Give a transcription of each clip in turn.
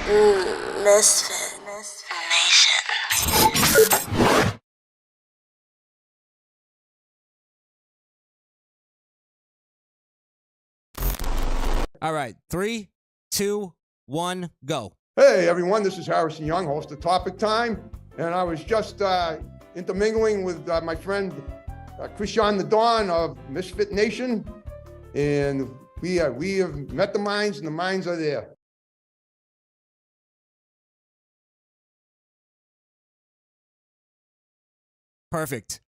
Misfit Nation. All right, 3, 2, 1, go. Hey everyone, this is Harrison Young, host of Topic Time, and I was just intermingling with my friend Crishaun the Don of Misfit Nation, and we have met the minds, and the minds are there. Perfect.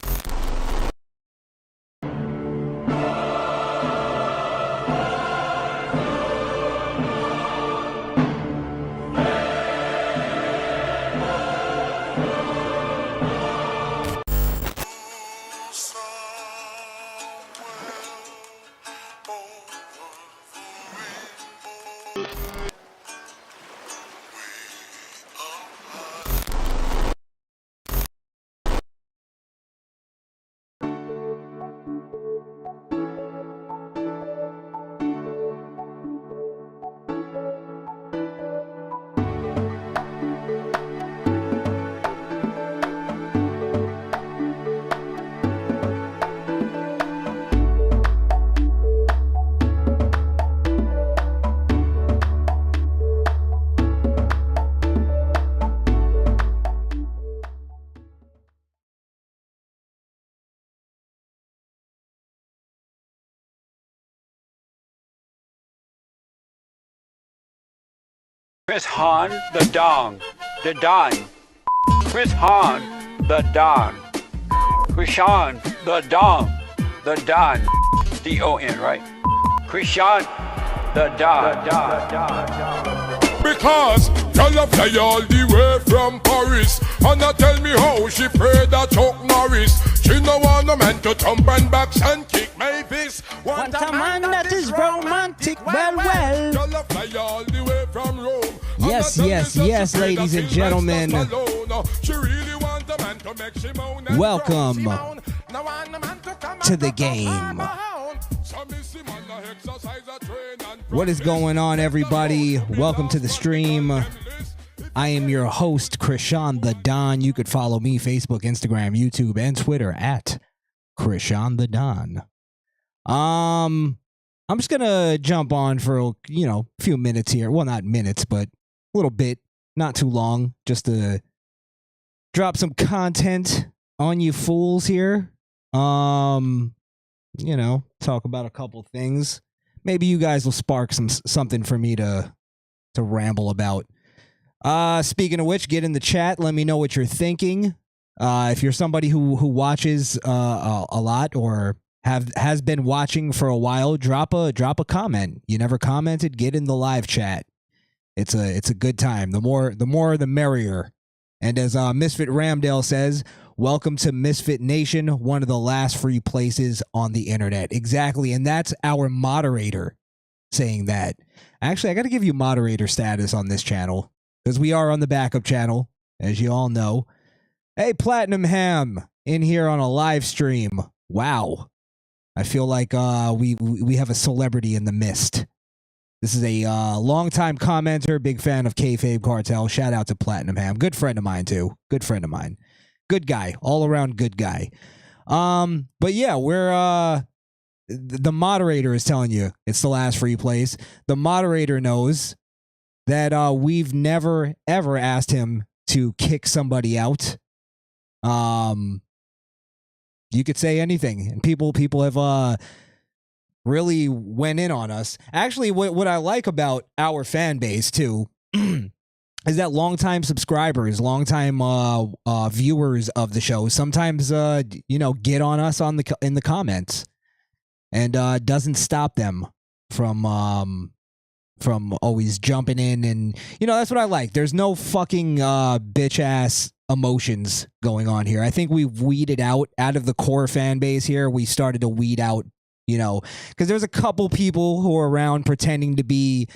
Crishaun the Don, the Don. Crishaun the Don. Crishaun the Don, the Don. D-O-N, right? Crishaun the Don. Because y'all fly all the way from Paris, and now tell me how she prayed that Chuck Norris. She no want no man to jump and box and kick my fist. Want a man that is romantic, well. Y'all fly all the way from Rome. Yes, ladies and gentlemen. Welcome to the game. What is going on, everybody? Welcome to the stream. I am your host, Crishaun the Don. You could follow me Facebook, Instagram, YouTube, and Twitter at Crishaun the Don. I'm just gonna jump on for a few minutes here. Well, not minutes, but a little bit, not too long, just to drop some content on you fools here. Talk about a couple things. Maybe you guys will spark something for me to ramble about. Speaking of which, get in the chat. Let me know what you're thinking. If you're somebody who watches a lot or has been watching for a while, drop a comment. You never commented, get in the live chat. It's a good time. The more the merrier. And as Misfit Ramdale says, welcome to Misfit Nation, one of the last free places on the internet. Exactly, and that's our moderator saying that. Actually, I got to give you moderator status on this channel because we are on the backup channel, as you all know. Hey, Platinum Ham in here on a live stream. Wow, I feel like we have a celebrity in the mist. This is a longtime commenter, big fan of Kayfabe Cartel. Shout out to Platinum Ham. Good friend of mine, too. Good friend of mine. Good guy. All around good guy. But yeah, we're... the moderator is telling you it's the last free place. The moderator knows that we've never, ever asked him to kick somebody out. You could say anything. And people have... really went in on us. Actually, what I like about our fan base too is that longtime subscribers, longtime viewers of the show sometimes get on us in the comments, and doesn't stop them from always jumping in, and that's what I like. There's no fucking bitch ass emotions going on here. I think we've weeded out of the core fan base here. We started to weed out. Because there's a couple people who are around pretending to be,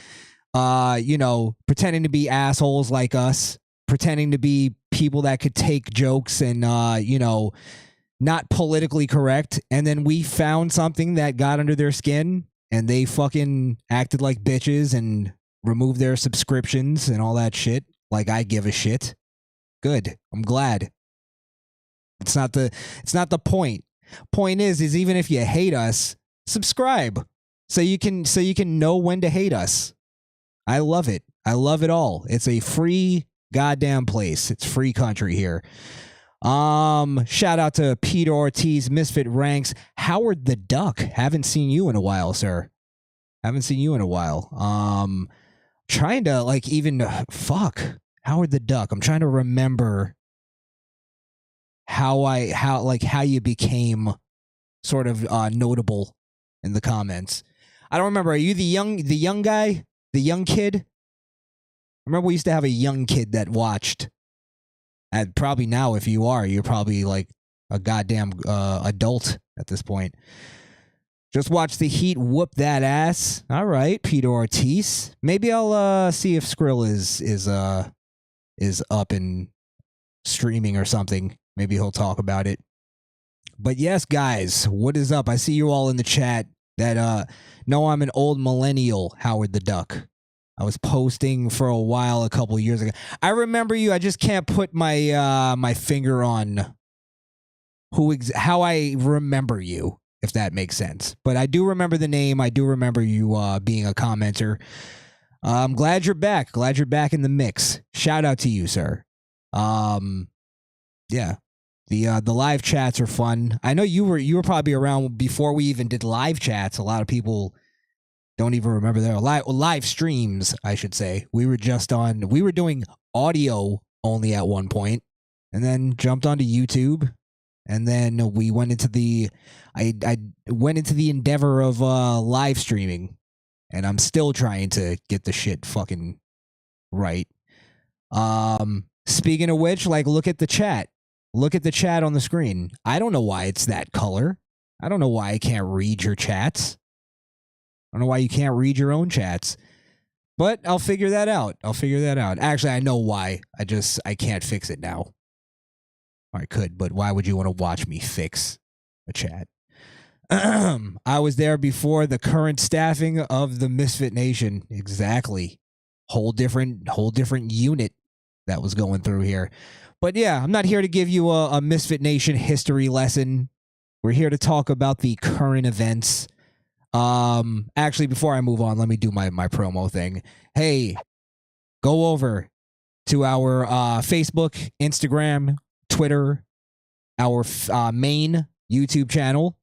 assholes like us, pretending to be people that could take jokes and, not politically correct. And then we found something that got under their skin and they fucking acted like bitches and remove their subscriptions and all that shit. Like I give a shit. Good. I'm glad. It's not the point. Point is even if you hate us, subscribe so you can know when to hate us. I love it. I love it all. It's a free goddamn place. It's free country here. Shout out to Peter Ortiz, Misfit Ranks, Howard the Duck. Haven't seen you in a while, sir. Haven't seen you in a while. Trying to like even fuck Howard the Duck. I'm trying to remember how you became sort of notable in the comments. I don't remember. Are you the young guy? The young kid? I remember we used to have a young kid that watched. And probably now, if you are, you're probably like a goddamn adult at this point. Just watch the Heat whoop that ass. All right, Peter Ortiz. Maybe I'll see if Skrill is up and streaming or something. Maybe he'll talk about it. But yes, guys, what is up? I see you all in the chat that know I'm an old millennial, Howard the Duck. I was posting for a while a couple years ago. I remember you. I just can't put my my finger on how I remember you, if that makes sense. But I do remember the name. I do remember you being a commenter. I'm glad you're back. Glad you're back in the mix. Shout out to you, sir. Yeah. The live chats are fun. I know you were probably around before we even did live chats. A lot of people don't even remember their live streams, I should say. We were doing audio only at one point, and then jumped onto YouTube, and then we went into I went into the endeavor of live streaming, and I'm still trying to get the shit fucking right. Speaking of which, like, look at the chat. Look at the chat on the screen. I don't know why it's that color. I don't know why I can't read your chats. I don't know why you can't read your own chats. But I'll figure that out. Actually, I know why. I can't fix it now. Or I could, but why would you want to watch me fix a chat? I was there before the current staffing of the Misfit Nation. Exactly. Whole different unit that was going through here. But yeah, I'm not here to give you a Misfit Nation history lesson. We're here to talk about the current events. Actually, before I move on, let me do my promo thing. Hey, go over to our Facebook, Instagram, Twitter, our main YouTube channel,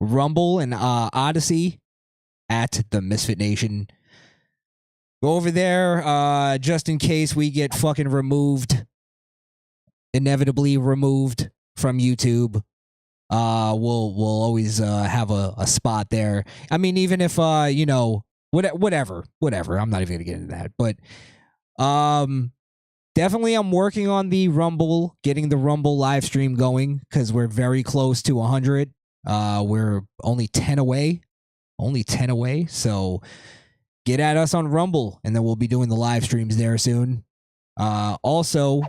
Rumble and Odyssey at the Misfit Nation. Go over there, just in case we get fucking inevitably removed from YouTube. We'll always have a spot there. I mean, even if whatever. I'm not even gonna get into that, but definitely I'm working on the Rumble, getting the Rumble live stream going because we're very close to 100. We're only 10 away. So get at us on Rumble, and then we'll be doing the live streams there soon. Also,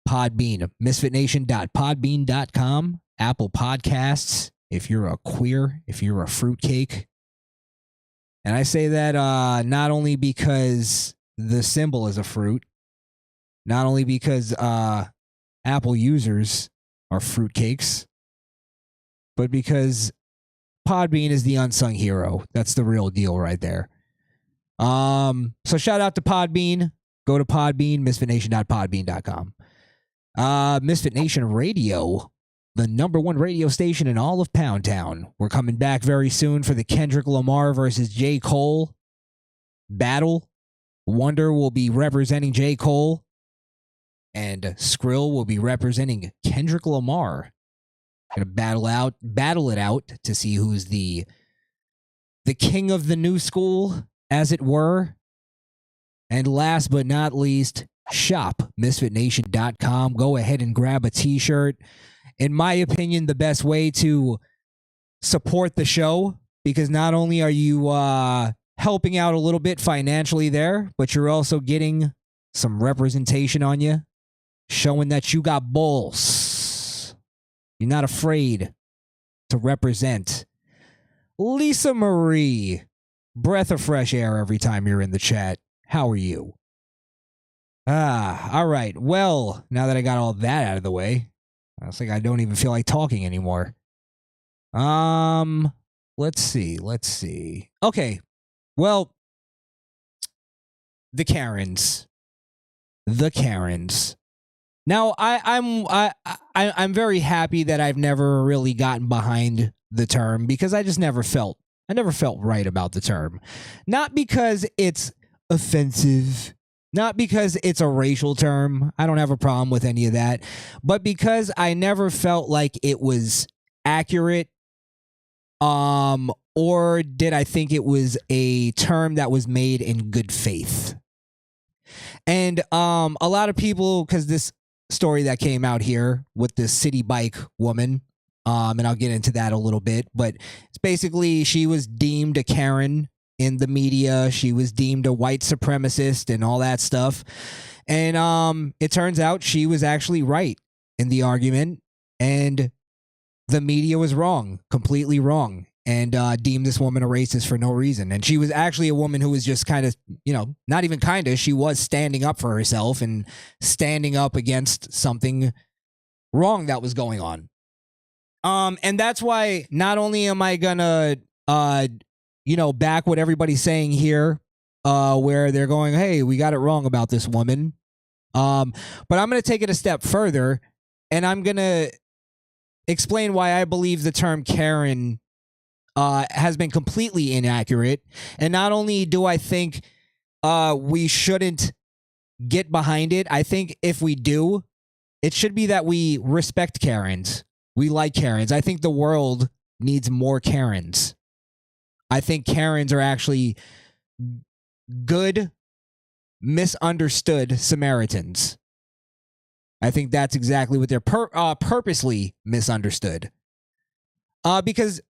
Podbean, misfitnation.podbean.com, Apple Podcasts, if you're a queer, if you're a fruitcake. And I say that not only because the symbol is a fruit, not only because Apple users are fruitcakes, but because Podbean is the unsung hero. That's the real deal right there. So shout out to Podbean. Go to Podbean, misfitnation.podbean.com. Misfit Nation Radio, the #1 radio station in all of Pound Town. We're coming back very soon for the Kendrick Lamar versus J. Cole battle. Wonder will be representing J. Cole, and Skrill will be representing Kendrick Lamar. Gonna battle it out to see who's the king of the new school, as it were. And last but not least, shop misfitnation.com. Go ahead and grab a t-shirt. In my opinion, the best way to support the show, because not only are you helping out a little bit financially there, but you're also getting some representation on you, showing that you got balls. You're not afraid to represent. Lisa Marie, breath of fresh air every time you're in the chat. How are you? All right. Well, now that I got all that out of the way, it's like I don't even feel like talking anymore. Let's see. Okay. Well, the Karens. Now, I'm very happy that I've never really gotten behind the term because I never felt right about the term. Not because it's offensive, not because it's a racial term. I don't have a problem with any of that, but because I never felt like it was accurate. Or did I think it was a term that was made in good faith? And a lot of people, because this story that came out here with this city bike woman, and I'll get into that a little bit, but it's basically she was deemed a Karen in the media. She was deemed a white supremacist and all that stuff. And it turns out she was actually right in the argument, and the media was wrong, completely wrong, and deemed this woman a racist for no reason. And she was actually a woman who was just kind of, not even kind of, she was standing up for herself and standing up against something wrong that was going on. And that's why not only am I gonna, back what everybody's saying here, where they're going, hey, we got it wrong about this woman. But I'm going to take it a step further, and I'm going to explain why I believe the term Karen has been completely inaccurate. And not only do I think we shouldn't get behind it, I think if we do, it should be that we respect Karens. We like Karens. I think the world needs more Karens. I think Karens are actually good, misunderstood Samaritans. I think that's exactly what they're purposely misunderstood. Because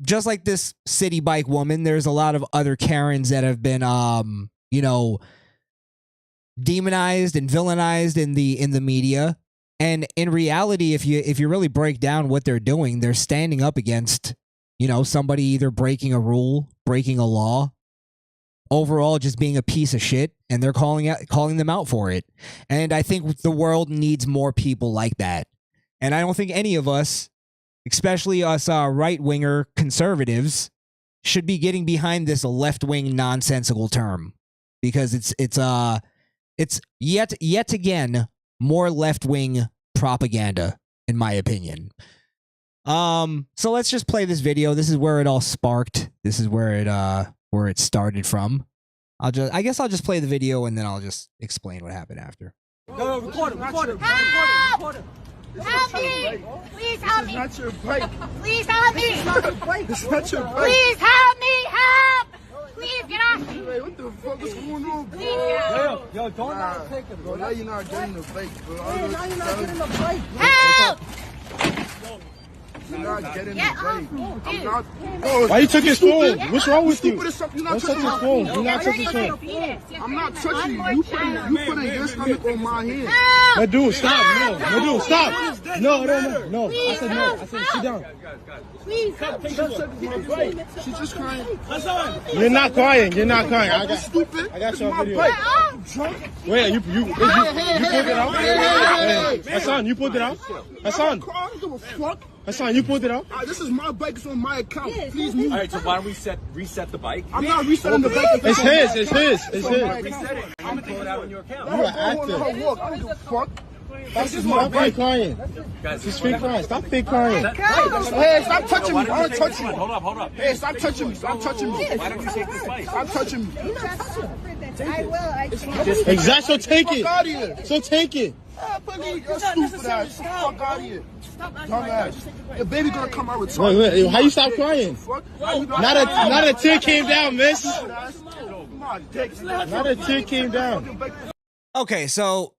just like this city bike woman, there's a lot of other Karens that have been, demonized and villainized in the media. And in reality, if you really break down what they're doing, they're standing up against, somebody either breaking a rule, breaking a law, overall just being a piece of shit, and they're calling them out for it. And I think the world needs more people like that. And I don't think any of us, especially us right-winger conservatives, should be getting behind this left-wing nonsensical term, because it's yet again more left-wing propaganda, in my opinion. So let's just play this video. This is where it all sparked. This is where it started from. I guess I'll just play the video and then I'll just explain what happened after. No, record him. Help me! Please help me! Not your bike. Please help me! It's not your bike. Please help me! Help! Please get off me! Hey, what the fuck is going on, bro? Please get off me! Yo, don't not take it, bro. Now you're not getting the bike, bro. Hey, now you're not getting the bike. Help! You're not getting Get the off bike. me, I'm dude! not. Bro, Why you took his phone? What's wrong with you? Stupid as fuck. You're not Don't touch touching his my phone. phone. Do not touch his phone. I'm not touching you. You putting your stomach on my hand. Help! My dude, stop. No, my dude, stop. No. I said no. I said sit down. Please help! She's just crying. You're not crying. I got Stupid. I got you on video. Get off! Drunk. Wait, you pulled it out? Hey, Hassan, you pulled it out? Hassan, I don't give a fuck. Hassan, you pulled it out? This is my bike. It's on my account. Please move. All right, so why don't we reset the bike? I'm not resetting the bike. It's his. Reset it. I'm gonna pull it out on your account. You are active. Walk. I don't give a fuck. Stop fake crying. Guys, She's fake crying. Stop fake crying. Hey, stop touching me. I don't touch you. Hold up. Hey, stop touching me. Stop touching me. Why don't you take this bike? Stop touching me. I will. Exactly. So take Fuck it. out of here. So take it. You're stupid ass. Fuck out of here. Dumbass. Your baby gonna come out with Wait, how you stop crying? Fuck. Not a tear came down, miss. My dick. Not a tear came down. Okay, so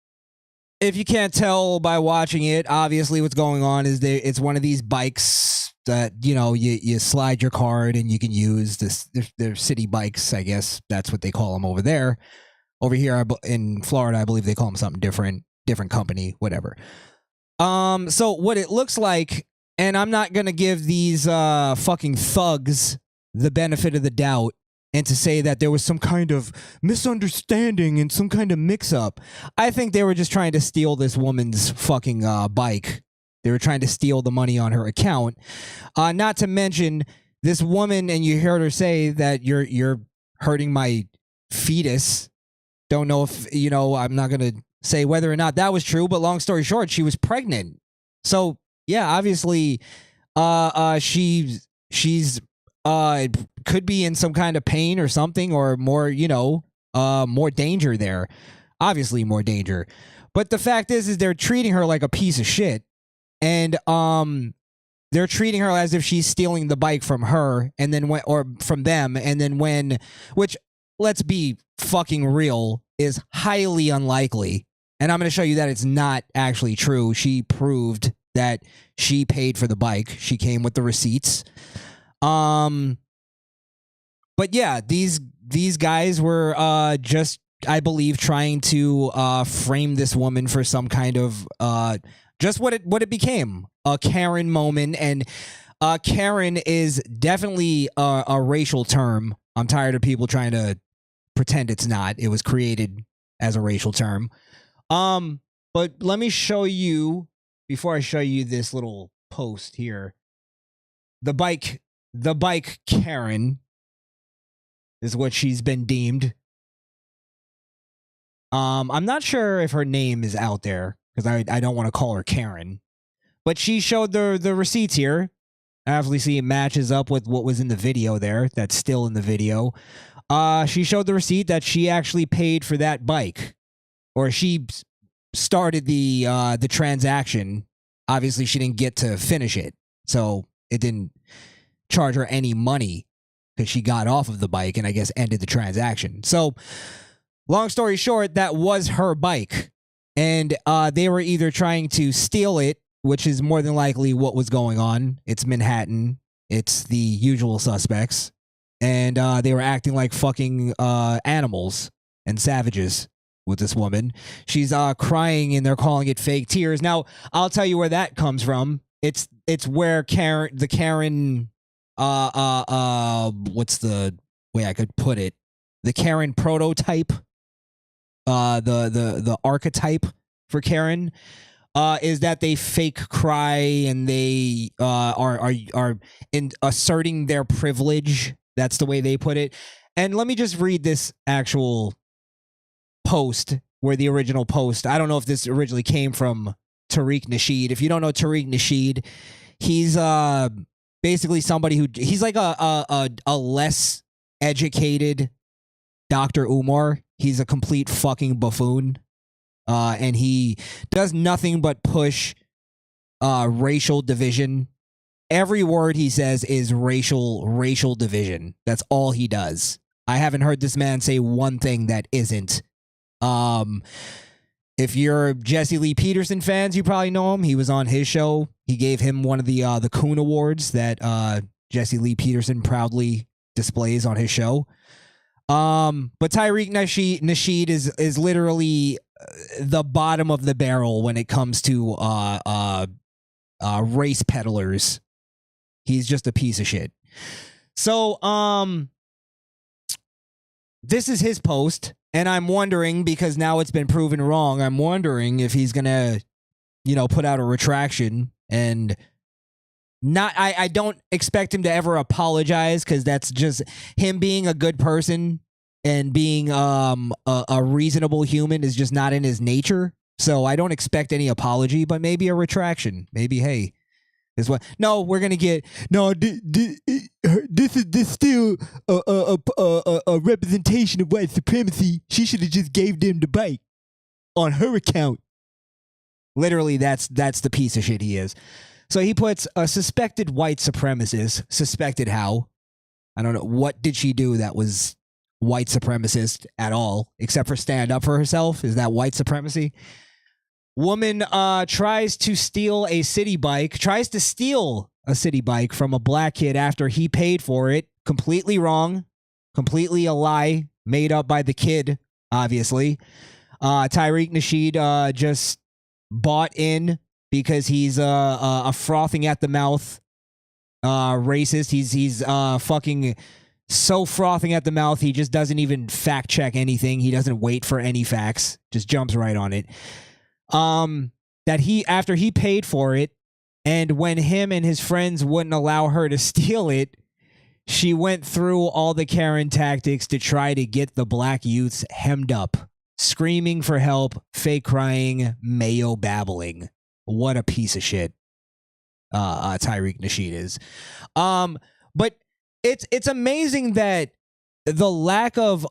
if you can't tell by watching it, obviously what's going on is it's one of these bikes that, you slide your card and you can use this. They're city bikes, I guess that's what they call them over there. Over here in Florida, I believe they call them something different company, whatever. So what it looks like, and I'm not going to give these fucking thugs the benefit of the doubt and to say that there was some kind of misunderstanding and some kind of mix-up. I think they were just trying to steal this woman's fucking bike. They were trying to steal the money on her account. Not to mention this woman, and you heard her say that you're hurting my fetus. Don't know if, I'm not going to say whether or not that was true, but long story short, she was pregnant. So, yeah, obviously, she's could be in some kind of pain or something, or more, more danger there. Obviously more danger. But the fact is they're treating her like a piece of shit. And they're treating her as if she's stealing the bike from her and then from them, and then which, let's be fucking real, is highly unlikely. And I'm going to show you that it's not actually true. She proved that she paid for the bike. She came with the receipts. But yeah, these guys were just, I believe, trying to frame this woman for some kind of just what it became, a Karen moment. And Karen is definitely a racial term. I'm tired of people trying to pretend it's not. It was created as a racial term. But let me show you, before I show you this little post here, the bike Karen is what she's been deemed. I'm not sure if her name is out there, because I don't want to call her Karen. But she showed the receipts here. Obviously, it matches up with what was in the video there. That's still in the video. She showed the receipt that she actually paid for that bike. Or she started the transaction. Obviously, she didn't get to finish it. So it didn't charge her any money because she got off of the bike and I guess ended the transaction. So long story short, that was her bike. And they were either trying to steal it, which is more than likely what was going on. It's Manhattan. It's the usual suspects. And they were acting like fucking animals and savages with this woman. She's crying and they're calling it fake tears. Now, I'll tell you where that comes from. It's where the Karen, what's the way I could put it? The Karen prototype, the archetype for Karen, is that they fake cry and they are asserting their privilege. That's the way they put it. And let me just read this actual post, where the original post, I don't know if this originally came from Tariq Nasheed. If you don't know Tariq Nasheed, he's basically somebody he's like a less educated Dr. Umar. He's a complete fucking buffoon. And he does nothing but push racial division. Every word he says is racial division. That's all he does. I haven't heard this man say one thing that isn't. If you're Jesse Lee Peterson fans, you probably know him. He was on his show. He gave him one of the Coon Awards that Jesse Lee Peterson proudly displays on his show. But Tariq Nasheed is literally the bottom of the barrel when it comes to race peddlers. He's just a piece of shit. So this is his post, and I'm wondering, because now it's been proven wrong, I'm wondering if he's gonna, put out a retraction. And I don't expect him to ever apologize, because that's just him being a good person and being a reasonable human is just not in his nature. So I don't expect any apology, but maybe a retraction. Maybe, hey, is what? No, we're gonna get this is still a representation of white supremacy. She should have just gave them the bike on her account. Literally, that's the piece of shit he is. So he puts a suspected white supremacist. Suspected how? I don't know. What did she do that was white supremacist at all, except for stand up for herself? Is that white supremacy? Woman tries to steal a city bike from a black kid after he paid for it. Completely wrong. Completely a lie made up by the kid, obviously. Tariq Nasheed just bought in because he's a frothing at the mouth racist. He's fucking so frothing at the mouth, he just doesn't even fact check anything. He doesn't wait for any facts, just jumps right on it. That after he paid for it, and when him and his friends wouldn't allow her to steal it, she went through all the Karen tactics to try to get the black youths hemmed up, screaming for help, fake crying, mayo babbling. What a piece of shit Tariq Nasheed is. But it's amazing that the lack of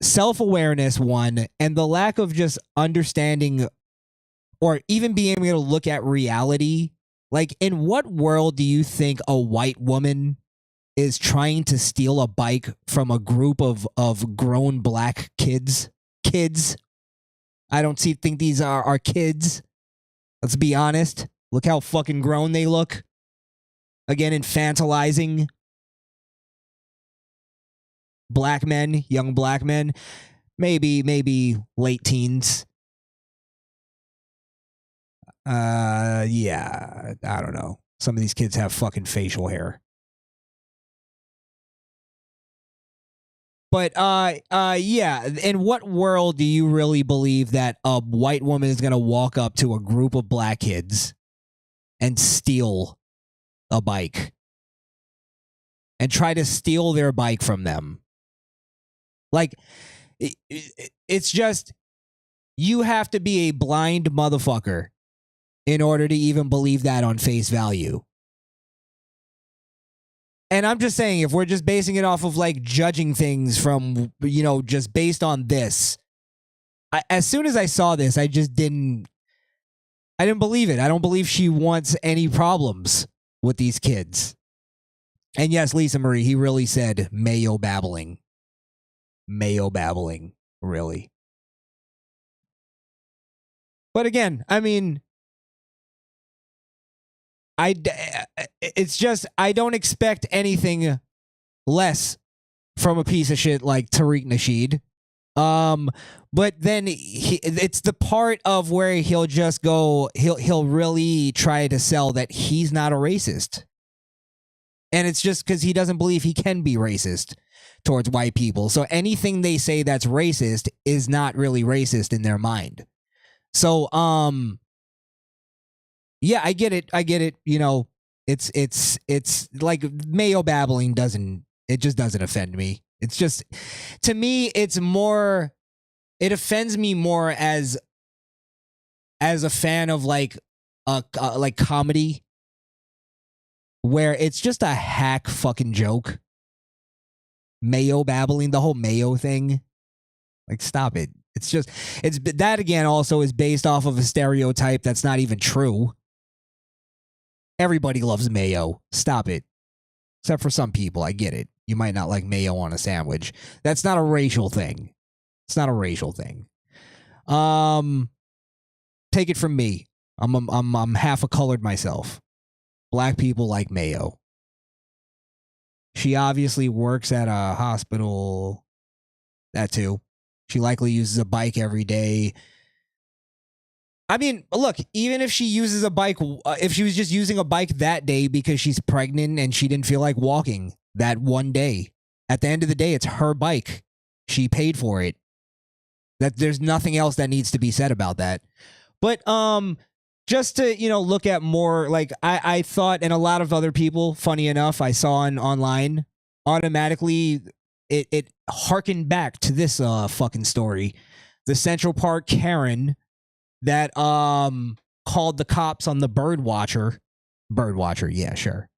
self-awareness, one, and the lack of just understanding or even being able to look at reality. Like, in what world do you think a white woman is trying to steal a bike from a group of grown black kids? I don't think these are kids. Let's be honest. Look how fucking grown they look. Again, infantilizing black men, young black men, maybe late teens. Yeah, I don't know. Some of these kids have fucking facial hair. But yeah, in what world do you really believe that a white woman is going to walk up to a group of black kids and steal a bike and try to steal their bike from them? Like, it's just, you have to be a blind motherfucker in order to even believe that on face value. And I'm just saying, if we're just basing it off of like judging things from, just based on this, as soon as I saw this, I didn't believe it. I don't believe she wants any problems with these kids. And yes, Lisa Marie, he really said mayo babbling. Mayo babbling, really. But again, I mean, it's just, I don't expect anything less from a piece of shit like Tariq Nasheed. But then it's the part of where he'll just go, he'll really try to sell that he's not a racist. And it's just because he doesn't believe he can be racist towards white people. So anything they say that's racist is not really racist in their mind. So, yeah, I get it. It's like mayo babbling just doesn't offend me. It's just, to me, it offends me more as a fan of like comedy, where it's just a hack fucking joke. Mayo babbling, the whole mayo thing. Like, stop it. It's that again also is based off of a stereotype that's not even true. Everybody loves mayo. Stop it. Except for some people. I get it. You might not like mayo on a sandwich. That's not a racial thing. It's not a racial thing. Take it from me. I'm half a colored myself. Black people like mayo. She obviously works at a hospital. That too. She likely uses a bike every day. I mean, look, even if she uses a bike, if she was just using a bike that day because she's pregnant and she didn't feel like walking that one day, at the end of the day, it's her bike. She paid for it. That there's nothing else that needs to be said about that. But just to, look at more, like I thought, and a lot of other people, funny enough, I saw online, automatically it harkened back to this fucking story. The Central Park Karen that called the cops on the bird watcher. Yeah, sure.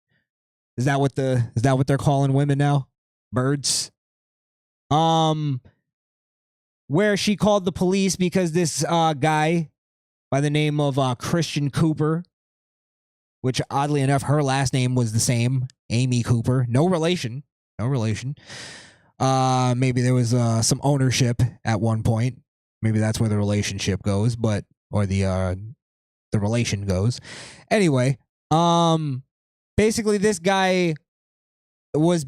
Is that what they're calling women now? Birds? Where she called the police because this guy by the name of Christian Cooper, which oddly enough, her last name was the same, Amy Cooper. No relation. Maybe there was some ownership at one point. Maybe that's where the relationship goes, or the relation goes. Anyway, basically this guy was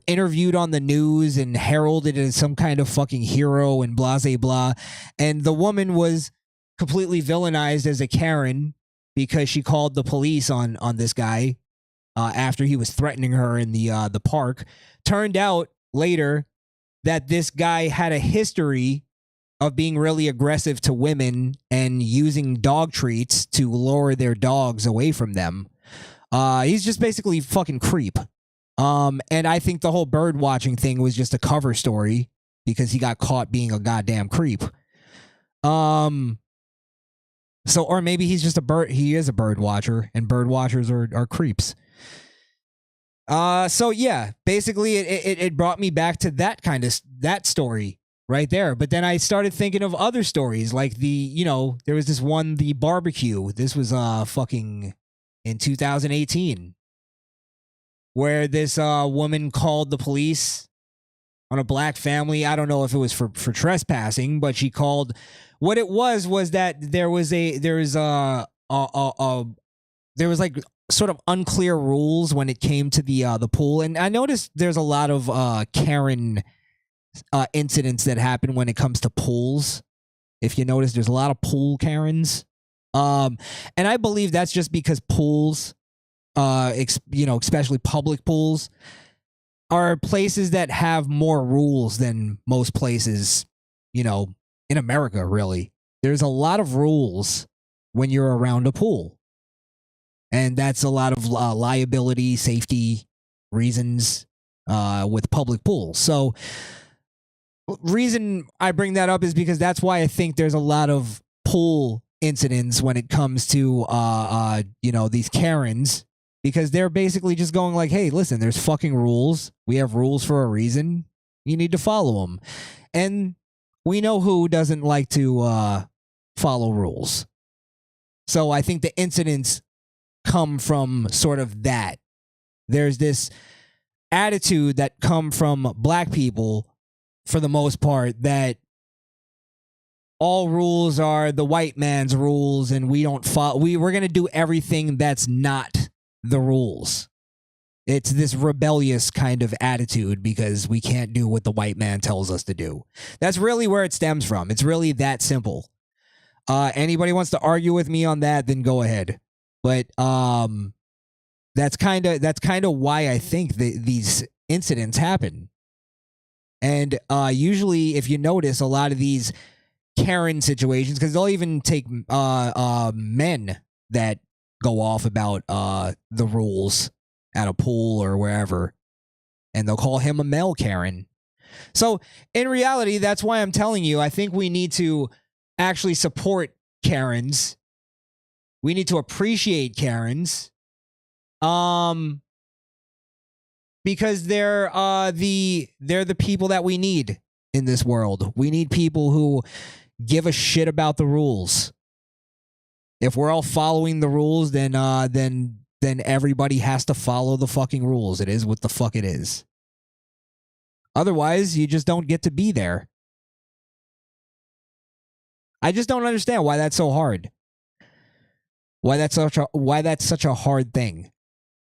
interviewed on the news and heralded as some kind of fucking hero and blah blah blah, and the woman was completely villainized as a Karen because she called the police on this guy after he was threatening her in the park. Turned out later that this guy had a history of being really aggressive to women and using dog treats to lure their dogs away from them. He's just basically fucking creep. And I think the whole bird watching thing was just a cover story because he got caught being a goddamn creep. Or maybe he's just a bird. He is a bird watcher, and bird watchers are creeps. So yeah, basically it brought me back to that story right there. But then I started thinking of other stories, like there was this one, the barbecue. This was fucking in 2018, where this woman called the police on a black family. I don't know if it was for trespassing, but she called. What it was that there was like sort of unclear rules when it came to the pool, and I noticed there's a lot of Karen incidents that happen when it comes to pools. If you notice, there's a lot of pool Karens, and I believe that's just because pools, especially public pools, are places that have more rules than most places, in America, really. There's a lot of rules when you're around a pool. And that's a lot of liability, safety reasons with public pools. So reason I bring that up is because that's why I think there's a lot of pool incidents when it comes to, these Karens. Because they're basically just going like, hey, listen, there's fucking rules. We have rules for a reason. You need to follow them. And we know who doesn't like to follow rules. So I think the incidents come from sort of that. There's this attitude that come from black people, for the most part, that all rules are the white man's rules, and we don't follow. We're gonna do everything that's not the rules. It's this rebellious kind of attitude because we can't do what the white man tells us to do. That's really where it stems from. It's really that simple. Anybody wants to argue with me on that, then go ahead. But that's kind of why I think these incidents happen. And usually, if you notice, a lot of these Karen situations, because they'll even take men that go off about the rules at a pool or wherever, and they'll call him a male Karen. So in reality, that's why I'm telling you, I think we need to actually support Karens. We need to appreciate Karens, because they're the people that we need in this world. We need people who give a shit about the rules. If we're all following the rules, then everybody has to follow the fucking rules. It is what the fuck it is. Otherwise, you just don't get to be there. I just don't understand why that's so hard. Why that's such a hard thing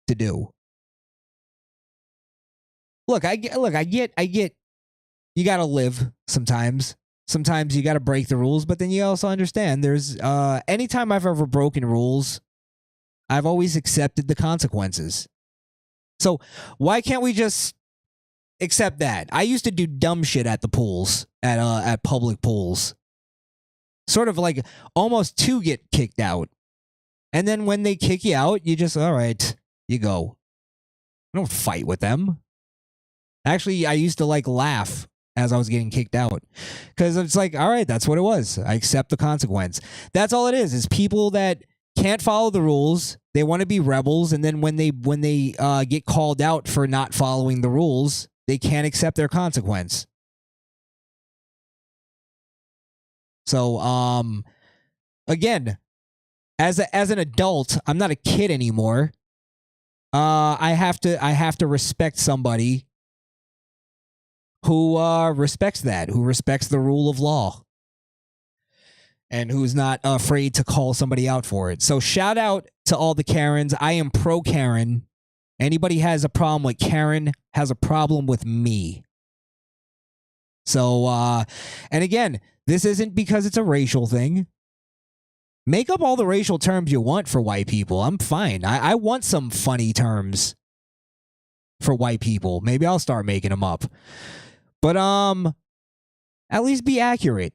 to do. Look, I get you got to live sometimes. Sometimes you got to break the rules, but then you also understand there's anytime I've ever broken rules, I've always accepted the consequences. So why can't we just accept that? I used to do dumb shit at the pools, at public pools. Sort of like almost to get kicked out. And then when they kick you out, you just, all right, you go. I don't fight with them. Actually, I used to laugh as I was getting kicked out, because it's like, all right, that's what it was. I accept the consequence. That's all it is people that can't follow the rules. They want to be rebels, and then when they get called out for not following the rules, they can't accept their consequence. So, again, as an adult, I'm not a kid anymore. I have to respect somebody who respects that, who respects the rule of law, and who's not afraid to call somebody out for it. So shout out to all the Karens. I am pro Karen. Anybody has a problem with Karen has a problem with me. So, and again, this isn't because it's a racial thing. Make up all the racial terms you want for white people. I'm fine. I want some funny terms for white people. Maybe I'll start making them up. But at least be accurate.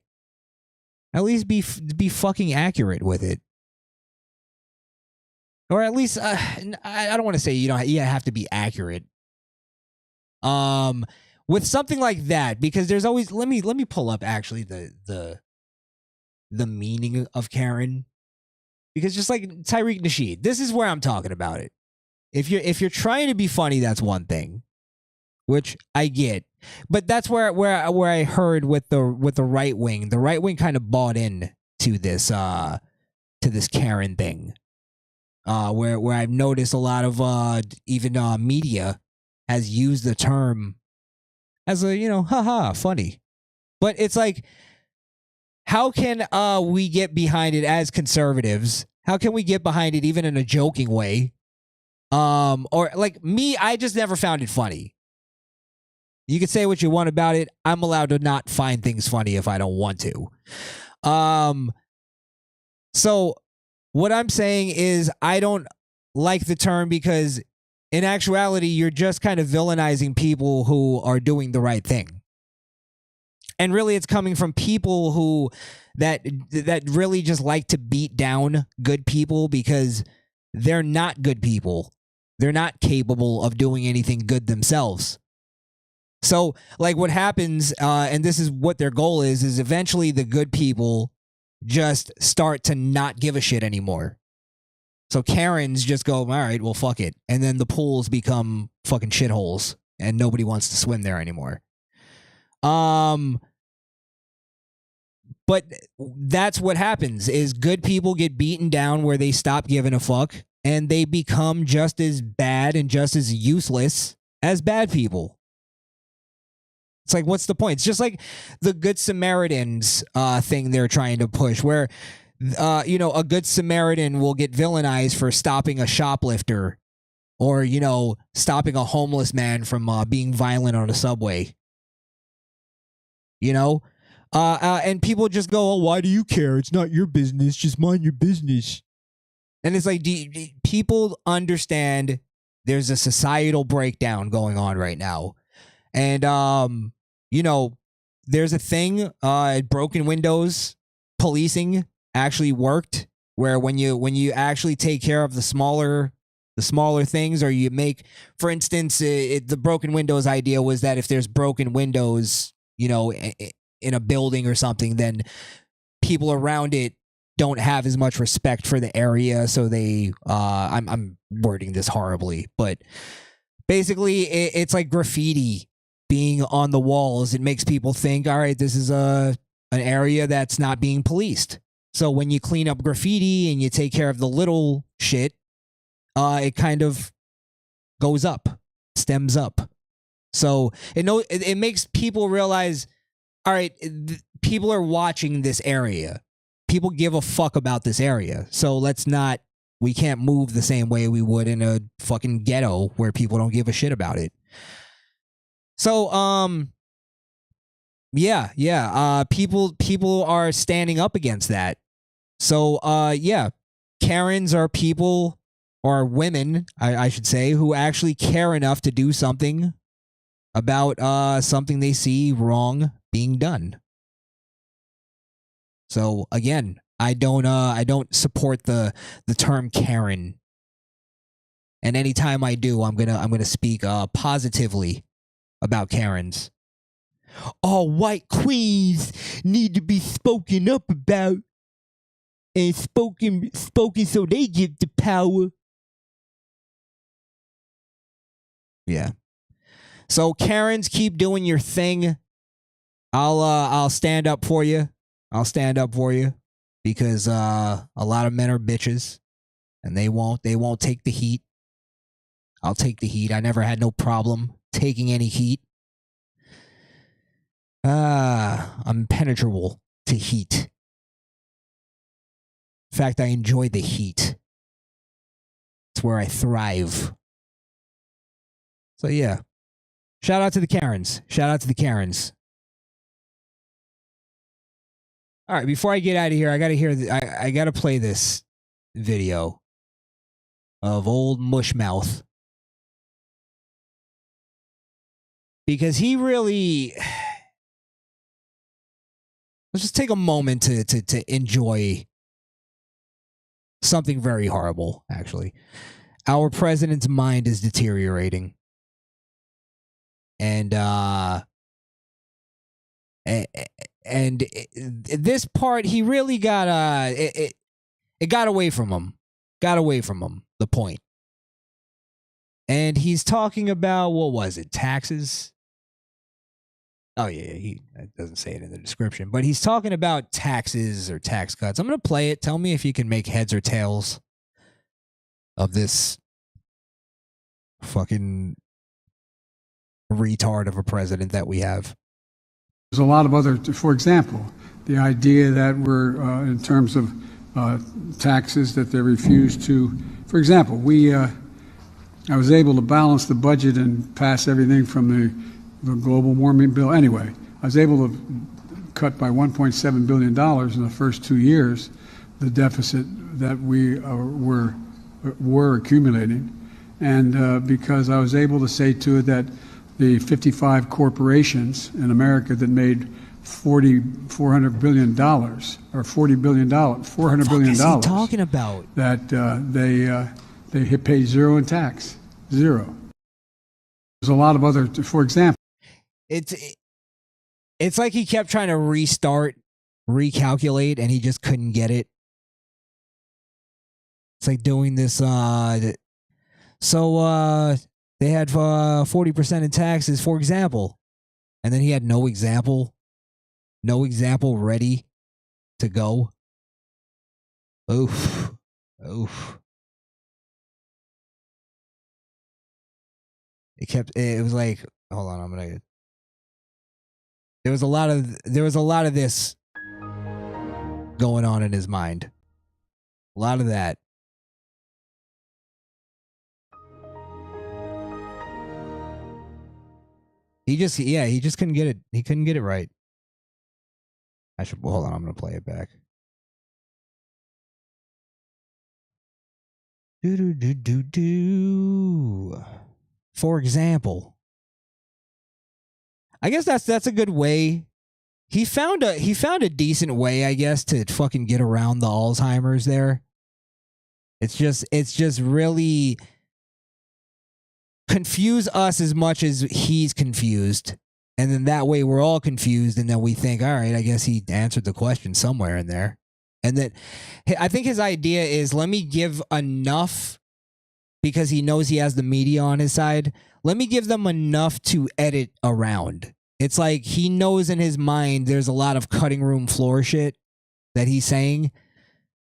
At least be fucking accurate with it. Or at least I don't want to say you have to be accurate. With something like that, because there's always let me pull up actually the meaning of Karen. Because just like Tariq Nasheed, this is where I'm talking about it. If you're trying to be funny, that's one thing, which I get. But that's where I heard with the right wing. The right wing kind of bought in to this Karen thing. Where I've noticed a lot of even media has used the term as a, haha, funny. But it's like, how can we get behind it as conservatives? How can we get behind it even in a joking way? Or like me, I just never found it funny. You can say what you want about it. I'm allowed to not find things funny if I don't want to. So what I'm saying is I don't like the term because in actuality, you're just kind of villainizing people who are doing the right thing. And really, it's coming from people who that really just like to beat down good people because they're not good people. They're not capable of doing anything good themselves. So, like, what happens, and this is what their goal is eventually the good people just start to not give a shit anymore. So Karens just go, all right, well, fuck it. And then the pools become fucking shitholes and nobody wants to swim there anymore. But that's what happens is good people get beaten down where they stop giving a fuck and they become just as bad and just as useless as bad people. It's like, what's the point? It's just like the Good Samaritans thing they're trying to push where, a Good Samaritan will get villainized for stopping a shoplifter or, stopping a homeless man from being violent on a subway. And people just go, oh, why do you care? It's not your business. Just mind your business. And it's like, people understand there's a societal breakdown going on right now. And, there's a thing, broken windows policing actually worked where when you actually take care of the smaller things, or you make, for instance, the broken windows idea was that if there's broken windows, in a building or something, then people around it don't have as much respect for the area. So they, I'm wording this horribly, but basically it's like graffiti being on the walls. It makes people think, all right, this is an area that's not being policed. So when you clean up graffiti and you take care of the little shit, it kind of goes up, stems up. So it makes people realize, all right, people are watching this area. People give a fuck about this area. So we can't move the same way we would in a fucking ghetto where people don't give a shit about it. So, people are standing up against that. So, Karens are people, or women, I should say, who actually care enough to do something about something they see wrong being done. So again, I don't support the term Karen. And anytime I do, I'm gonna speak positively about Karens. All white queens need to be spoken up about and spoken so they get the power. Yeah. So Karens, keep doing your thing. I'll stand up for you. I'll stand up for you because a lot of men are bitches and they won't take the heat. I'll take the heat. I never had no problem taking any heat. I'm impenetrable to heat. In fact, I enjoy the heat. It's where I thrive. So yeah. Shout out to the Karens. Shout out to the Karens. All right, before I get out of here, I gotta play this video of old Mushmouth because he really. Let's just take a moment to enjoy something very horrible. Actually, our president's mind is deteriorating, and this part, he really got it got away from him. Got away from him, the point. And he's talking about, what was it, taxes? Oh, yeah, he doesn't say it in the description. But he's talking about taxes or tax cuts. I'm going to play it. Tell me if you can make heads or tails of this fucking retard of a president that we have. There's a lot of other, for example, the idea that we're, in terms of taxes, that they refuse to, for example, I was able to balance the budget and pass everything from the global warming bill. Anyway, I was able to cut by $1.7 billion in the first 2 years the deficit that we were accumulating. And because I was able to say to it that the 55 corporations in America that made $400 billion or $40 billion, $400 billion. What is he talking about? That they pay zero in tax, zero. There's a lot of other, for example. It's like he kept trying to restart, recalculate, and he just couldn't get it. It's like doing this. So they had 40% in taxes, for example, and then he had no example ready to go. Oof. It was like, hold on, there was a lot of this going on in his mind. A lot of that. He just couldn't get it. He couldn't get it right. Hold on, I'm going to play it back. For example, I guess that's a good way. He found a decent way, I guess, to fucking get around the Alzheimer's there. It's just really confuse us as much as he's confused. And then that way we're all confused, and then we think, all right, I guess he answered the question somewhere in there. And that I think his idea is, let me give enough, because he knows he has the media on his side. Let me give them enough to edit around. It's like he knows in his mind there's a lot of cutting room floor shit that he's saying,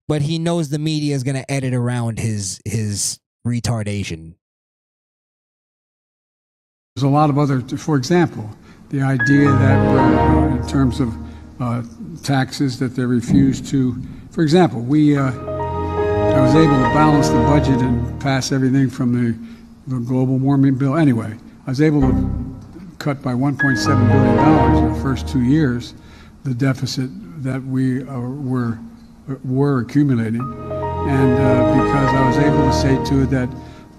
but he knows the media is going to edit around his retardation. There's a lot of other, for example, the idea that we're, in terms of taxes, that they refuse to, for example, I was able to balance the budget and pass everything from the global warming bill. Anyway, I was able to cut by $1.7 billion in the first 2 years the deficit that we were accumulating. And because I was able to say to it that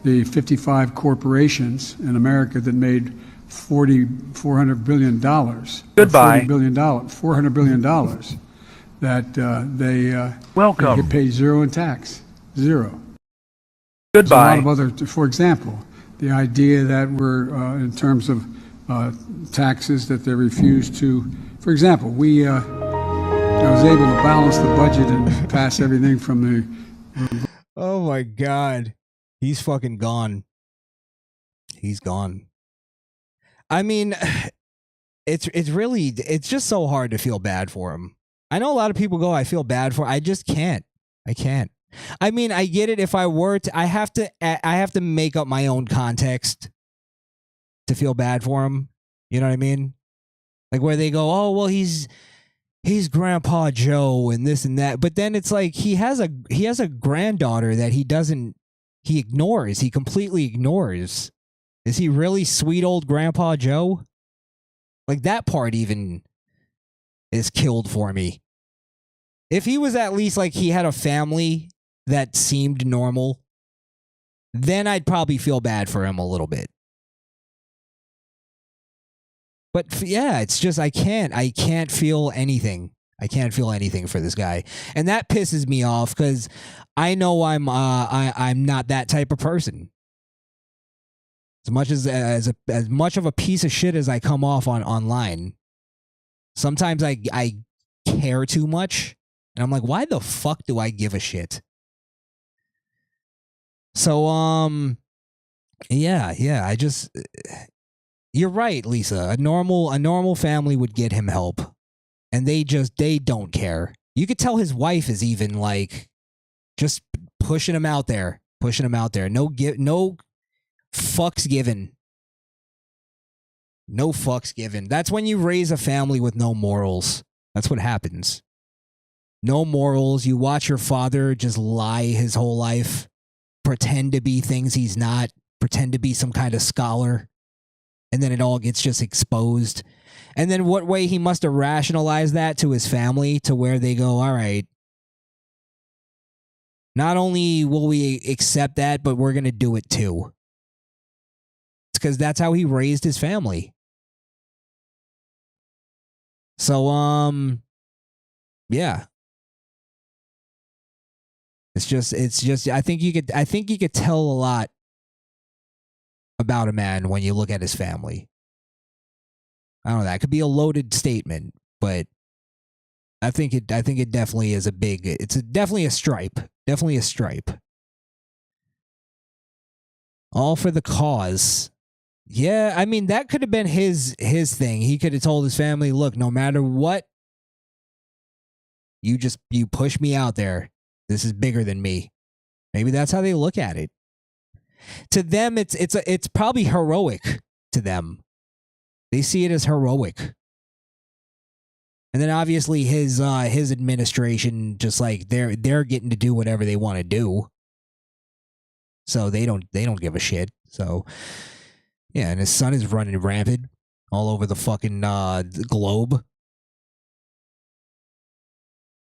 the 55 corporations in America that made $400 billion. Goodbye. $400 billion that they get paid zero in tax. Zero. Goodbye. There's a lot of other, for example, the idea that we're, in terms of taxes, that they refuse to, for example, I was able to balance the budget and pass everything from the Oh my God. He's fucking gone. He's gone. I mean, it's just so hard to feel bad for him. I know a lot of people go, I feel bad for him. I just can't. I can't. I mean, I get it. If I were to, I have to make up my own context to feel bad for him. You know what I mean? Like where they go, oh, well, he's Grandpa Joe and this and that. But then it's like he has a granddaughter that he ignores. He completely ignores. Is he really sweet old Grandpa Joe? Like that part even is killed for me. If he was at least like he had a family that seemed normal, then I'd probably feel bad for him a little bit. But yeah, it's just I can't feel anything. I can't feel anything for this guy, and that pisses me off because I know I'm not that type of person. As much as much of a piece of shit as I come off online, sometimes I care too much, and I'm like, why the fuck do I give a shit? So yeah, I just. You're right, Lisa. A normal family would get him help. And they don't care. You could tell his wife is even like just pushing him out there. No fucks given. No fucks given. That's when you raise a family with no morals. That's what happens. No morals. You watch your father just lie his whole life, pretend to be things he's not, pretend to be some kind of scholar. And then it all gets just exposed. And then what way he must have rationalized that to his family to where they go, all right, not only will we accept that, but we're going to do it too. It's because that's how he raised his family. So, yeah. It's just, I think you could tell a lot about a man when you look at his family. I don't know. That could be a loaded statement, but I think it definitely is definitely a stripe. Definitely a stripe. All for the cause. Yeah, I mean that could have been his thing. He could have told his family, "Look, no matter what, you push me out there. This is bigger than me." Maybe that's how they look at it. To them, it's probably heroic to them. They see it as heroic. And then obviously his administration, just like they're getting to do whatever they want to do. So they don't give a shit. So yeah, and his son is running rampant all over the fucking globe.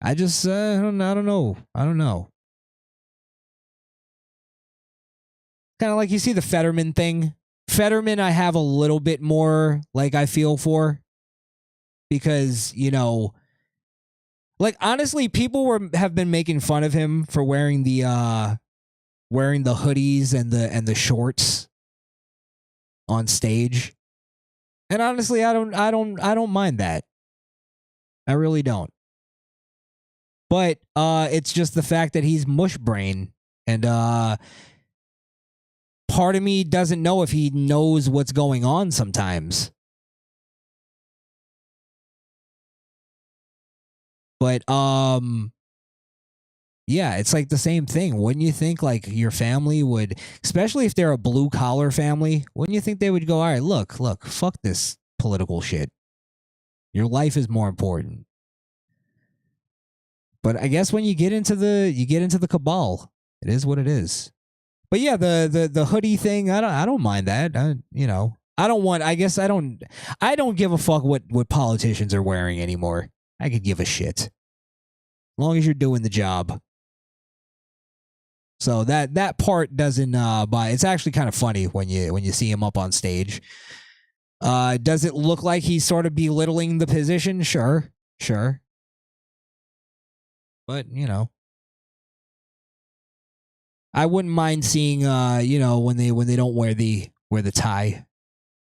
I just I don't know. Kind of like you see the Fetterman thing. Fetterman, I have a little bit more like I feel for, because like honestly, people have been making fun of him for wearing the hoodies and the shorts on stage, and honestly, I don't mind that. I really don't. But it's just the fact that he's mush brain, and part of me doesn't know if he knows what's going on sometimes. But yeah, it's like the same thing. Wouldn't you think like your family would, especially if they're a blue collar family, wouldn't you think they would go, all right, look, fuck this political shit. Your life is more important. But I guess when you get into the cabal, it is what it is. But yeah, the hoodie thing, I don't mind that. I don't give a fuck what politicians are wearing anymore. I could give a shit. As long as you're doing the job. So that part doesn't buy. It's actually kind of funny when you see him up on stage. Does it look like he's sort of belittling the position? Sure. But, I wouldn't mind seeing, when they don't wear the tie. It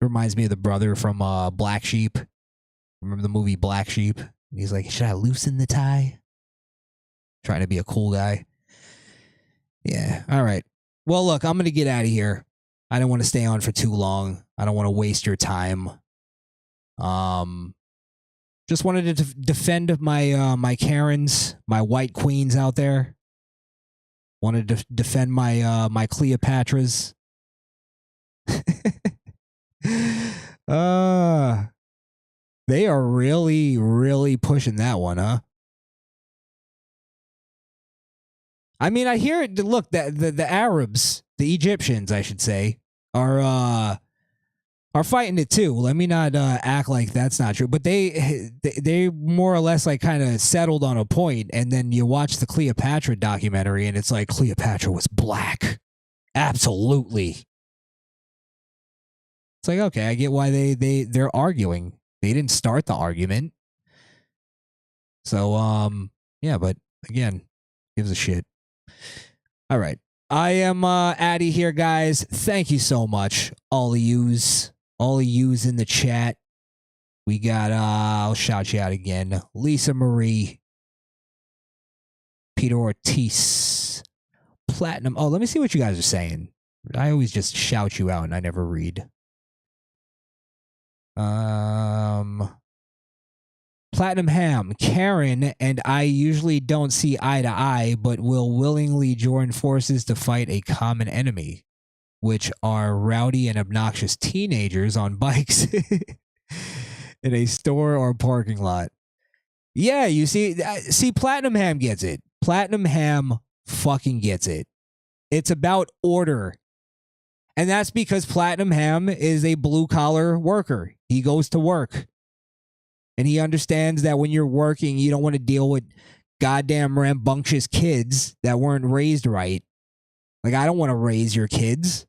reminds me of the brother from Black Sheep. Remember the movie Black Sheep? He's like, should I loosen the tie? Trying to be a cool guy. Yeah. All right. Well, look, I'm going to get out of here. I don't want to stay on for too long. I don't want to waste your time. Just wanted to defend my Karens, my white queens out there. Wanted to defend my my Cleopatras. They are really, really pushing that one, huh? I mean, I hear it. Look, the Arabs, the Egyptians, I should say, are are fighting it too. Let me not act like that's not true. But they more or less like kind of settled on a point, and then you watch the Cleopatra documentary, and it's like Cleopatra was black. Absolutely. It's like, okay, I get why they're arguing. They didn't start the argument. So yeah, but again, gives a shit. All right. I am Addy here, guys. Thank you so much, all of yous in the chat. We got I'll shout you out again. Lisa Marie, Peter Ortiz, Platinum. Oh, let me see what you guys are saying. I always just shout you out and I never read. Platinum Ham, Karen and I usually don't see eye to eye, but will willingly join forces to fight a common enemy, which are rowdy and obnoxious teenagers on bikes in a store or parking lot. Yeah, you see, Platinum Ham gets it. Platinum Ham fucking gets it. It's about order. And that's because Platinum Ham is a blue-collar worker. He goes to work. And he understands that when you're working, you don't want to deal with goddamn rambunctious kids that weren't raised right. Like, I don't want to raise your kids.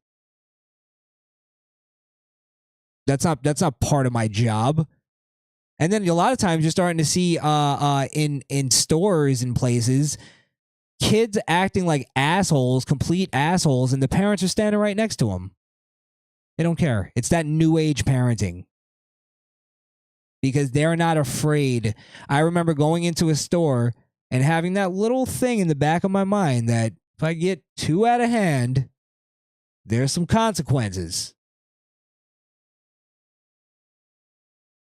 That's not part of my job. And then a lot of times you're starting to see in stores and places, kids acting like assholes, complete assholes, and the parents are standing right next to them. They don't care. It's that new age parenting. Because they're not afraid. I remember going into a store and having that little thing in the back of my mind that if I get too out of hand, there's some consequences.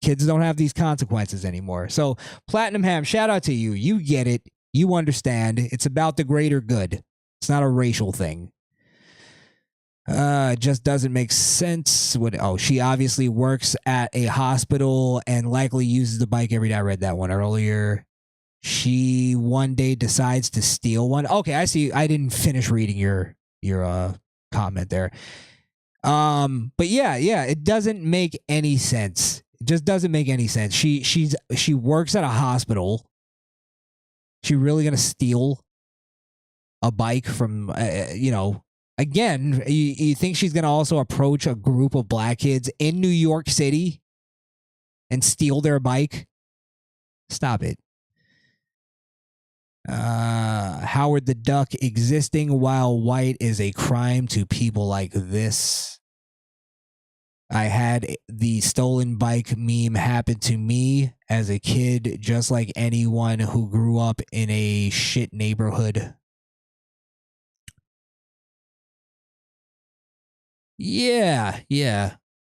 Kids don't have these consequences anymore. So, Platinum Ham, shout out to you. You get it. You understand. It's about the greater good. It's not a racial thing. It just doesn't make sense. She obviously works at a hospital and likely uses the bike every day. I read that one earlier. She one day decides to steal one. Okay, I see. I didn't finish reading your comment there. But yeah, it doesn't make any sense. It just doesn't make any sense. She works at a hospital. She really gonna steal a bike from Again, you think she's going to also approach a group of black kids in New York City and steal their bike? Stop it. Howard the Duck, existing while white is a crime to people like this. I had the stolen bike meme happen to me as a kid, just like anyone who grew up in a shit neighborhood. Yeah.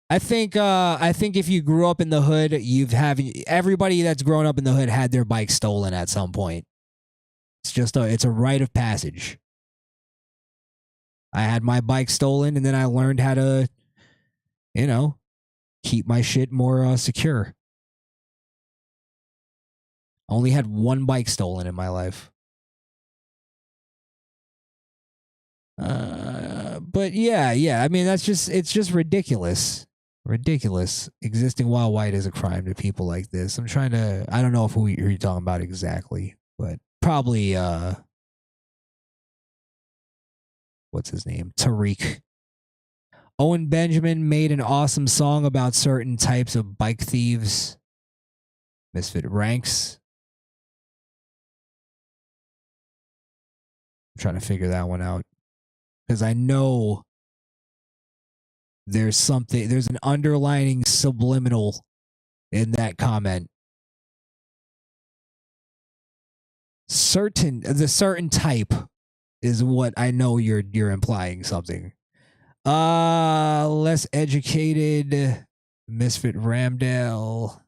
I think if you grew up in the hood, everybody that's grown up in the hood had their bike stolen at some point. It's a rite of passage. I had my bike stolen, and then I learned how to, keep my shit more secure. Only had one bike stolen in my life. But yeah. I mean, it's just ridiculous. Ridiculous. Existing while white is a crime to people like this. I don't know who you're talking about exactly, but probably, what's his name? Tariq. Owen Benjamin made an awesome song about certain types of bike thieves. Misfit ranks. I'm trying to figure that one out. Because I know there's an underlining subliminal in that comment. The certain type is what I know you're implying something. Less educated, Misfit Ramdale.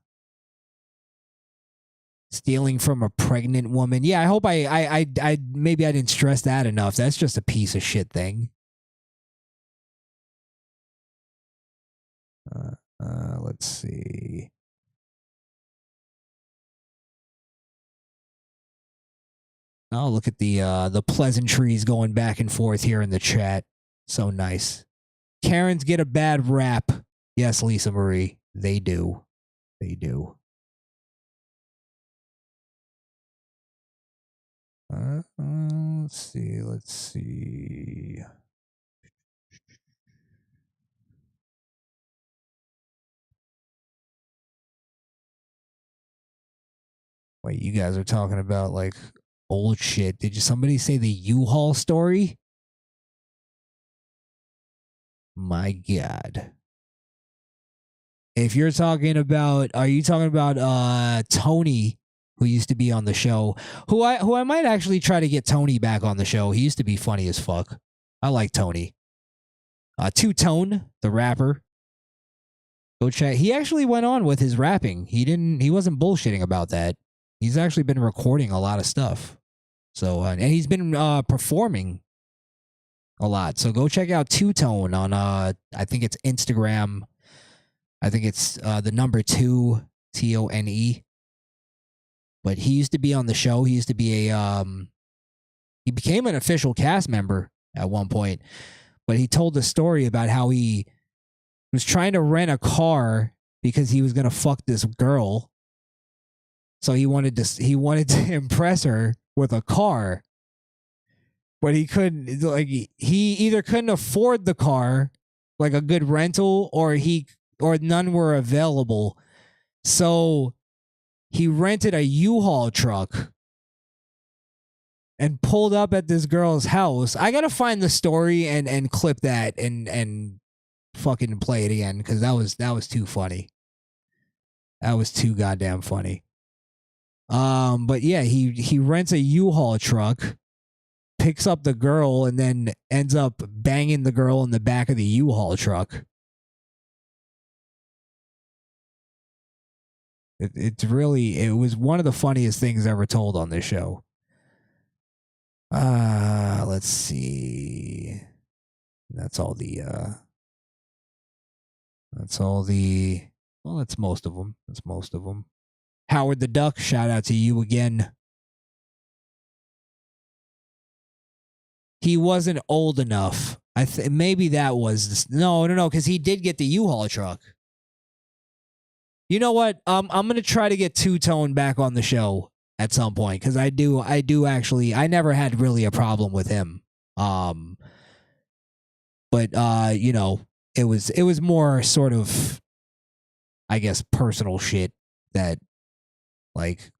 Stealing from a pregnant woman. Yeah, I hope I maybe I didn't stress that enough. That's just a piece of shit thing. Let's see. Oh, look at the pleasantries going back and forth here in the chat. So nice. Karens get a bad rap. Yes, Lisa Marie, they do. They do. Let's see. Let's see. Wait, you guys are talking about like old shit. Did somebody say the U-Haul story? My God. If you're talking about, are you talking about Tony, who used to be on the show, who I might actually try to get Tony back on the show. He used to be funny as fuck. I like Tony. Two Tone, the rapper. Go check. He actually went on with his rapping. He wasn't bullshitting about that. He's actually been recording a lot of stuff. So and he's been performing a lot. So go check out Two Tone on I think it's Instagram. I think it's the number 2 TONE. But he used to be on the show. He used to be he became an official cast member at one point. But he told the story about how he was trying to rent a car because he was gonna fuck this girl. So he wanted to impress her with a car. But he couldn't, like, he either couldn't afford the car, like a good rental, or none were available. So he rented a U-Haul truck and pulled up at this girl's house. I gotta find the story and clip that and fucking play it again, because that was too funny. That was too goddamn funny. But yeah, he rents a U-Haul truck, picks up the girl, and then ends up banging the girl in the back of the U-Haul truck. It was one of the funniest things ever told on this show. Let's see. That's most of them. Howard the Duck, shout out to you again. He wasn't old enough. Maybe that was no, because he did get the U-Haul truck. You know what? I'm gonna try to get Two Tone back on the show at some point, because I do actually. I never had really a problem with him. But it was more sort of, I guess, personal shit that, like,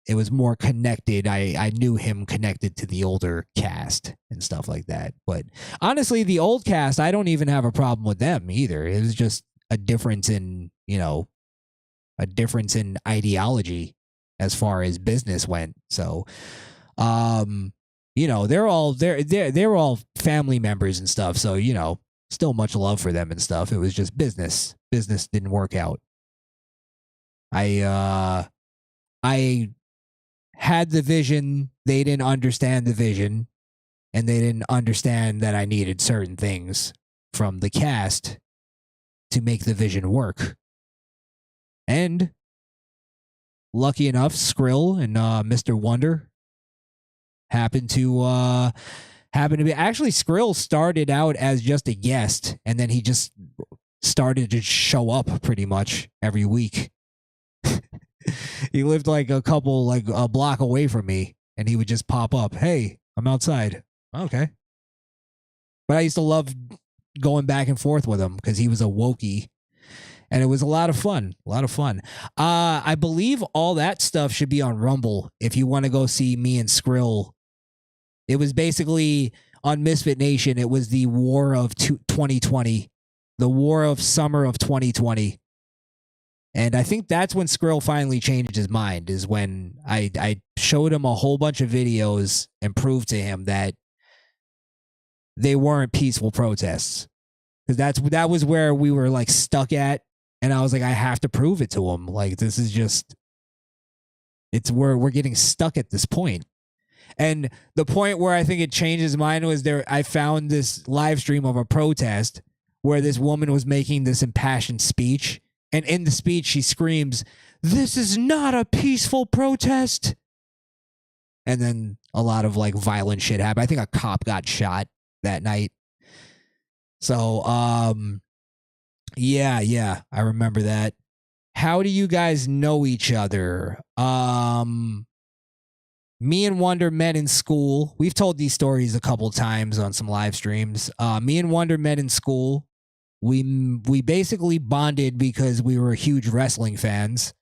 it was more connected. I knew him connected to the older cast and stuff like that. But honestly, the old cast, I don't even have a problem with them either. It was just a difference in, ideology as far as business went. So, they're all family members and stuff. So, still much love for them and stuff. It was just business. Business didn't work out. I had the vision. They didn't understand the vision, and they didn't understand that I needed certain things from the cast to make the vision work. And lucky enough, Skrill and Mr. Wonder happened to be. Actually, Skrill started out as just a guest, and then he just started to show up pretty much every week. He lived like a block away from me, and he would just pop up. Hey, I'm outside. Okay. But I used to love going back and forth with him because he was a wokey, and it was a lot of fun. I believe all that stuff should be on Rumble if you want to go see me and Skrill. It was basically on Misfit Nation. It was the war of 2020, the war of summer of 2020. And I think that's when Skrill finally changed his mind, is when I showed him a whole bunch of videos and proved to him that they weren't peaceful protests. Because that was where we were like stuck at. And I was like, I have to prove it to him. Like, this is just, we're getting stuck at this point. And the point where I think it changed his mind was I found this live stream of a protest where this woman was making this impassioned speech. And in the speech, she screams, "This is not a peaceful protest." And then a lot of like violent shit happened. I think a cop got shot that night. So, Yeah, I remember that. How do you guys know each other? Me and Wonder met in school. We've told these stories a couple times on some live streams. Me and Wonder met in school. We basically bonded because we were huge wrestling fans.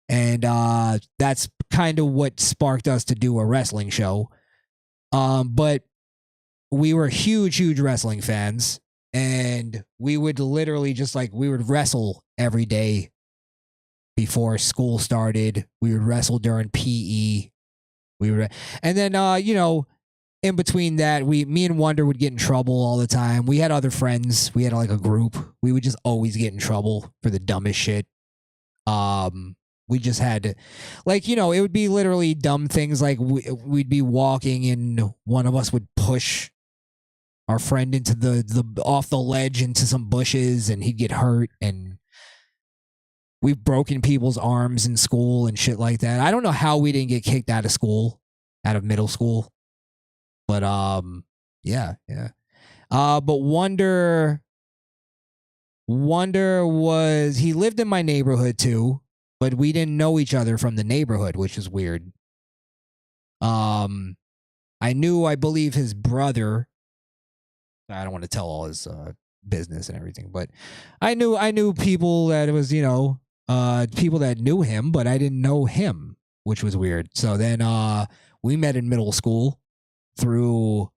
And that's kind of what sparked us to do a wrestling show. But we were huge wrestling fans. And we would literally we would wrestle every day before school started. We would wrestle during PE. And then, in between that, me and Wonder would get in trouble all the time. We had other friends. We had like a group. We would just always get in trouble for the dumbest shit. We just had to, it would be literally dumb things like we'd be walking and one of us would push our friend into the off the ledge into some bushes and he'd get hurt, and we've broken people's arms in school and shit like that. I don't know how we didn't get kicked out of middle school. But yeah. But Wonder he lived in my neighborhood too, but we didn't know each other from the neighborhood, which is weird. I believe his brother. I don't want to tell all his business and everything, but I knew people that it was, people that knew him, but I didn't know him, which was weird. So then we met in middle school through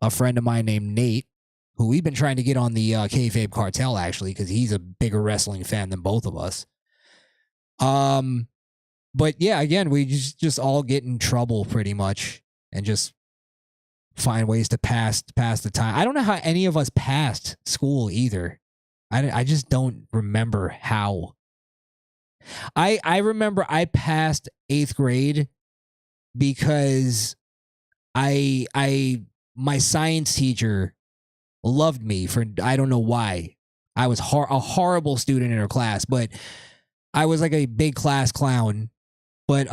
a friend of mine named Nate, who we've been trying to get on the Kayfabe Cartel, actually, because he's a bigger wrestling fan than both of us. But yeah, again, we just all get in trouble pretty much and just find ways to pass the time. I don't know how any of us passed school either. I just don't remember how. I remember I passed 8th grade because my science teacher loved me for, I don't know why. I was a horrible student in her class, but I was like a big class clown. But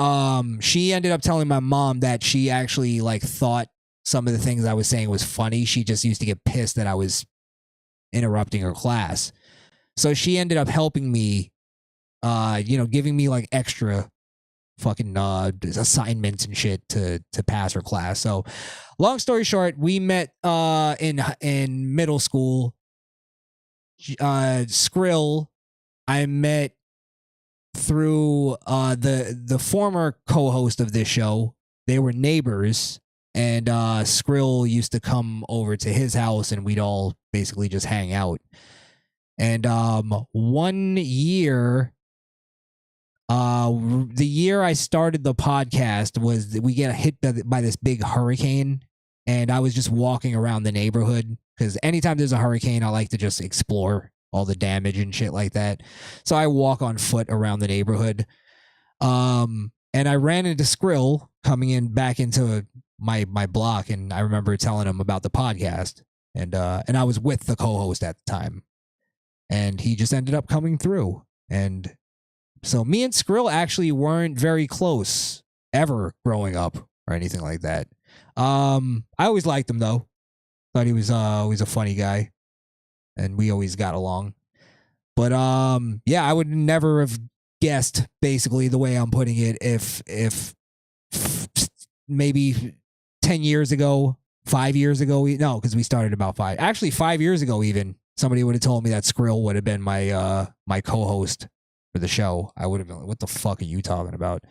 she ended up telling my mom that she actually thought some of the things I was saying was funny. She just used to get pissed that I was interrupting her class. So she ended up helping me, giving me extra fucking assignments and shit to pass her class. So long story short, we met in middle school. Skrill, I met through the former co-host of this show. They were neighbors, and Skrill used to come over to his house and we'd all basically just hang out. And one year, the year I started the podcast was we get hit by this big hurricane, and I was just walking around the neighborhood because anytime there's a hurricane, I like to just explore all the damage and shit like that. So I walk on foot around the neighborhood. And I ran into Skrill coming back into my block, and I remember telling him about the podcast, and I was with the co-host at the time, and he just ended up coming through. And so me and Skrill actually weren't very close ever growing up or anything like that. I always liked him though. Thought he was always a funny guy, and we always got along. But yeah, I would never have guessed, basically the way I'm putting it, if maybe 10 years ago, 5 years ago, no, because we started about 5 years ago even, somebody would have told me that Skrill would have been my co-host for the show. I would have been like, what the fuck are you talking about?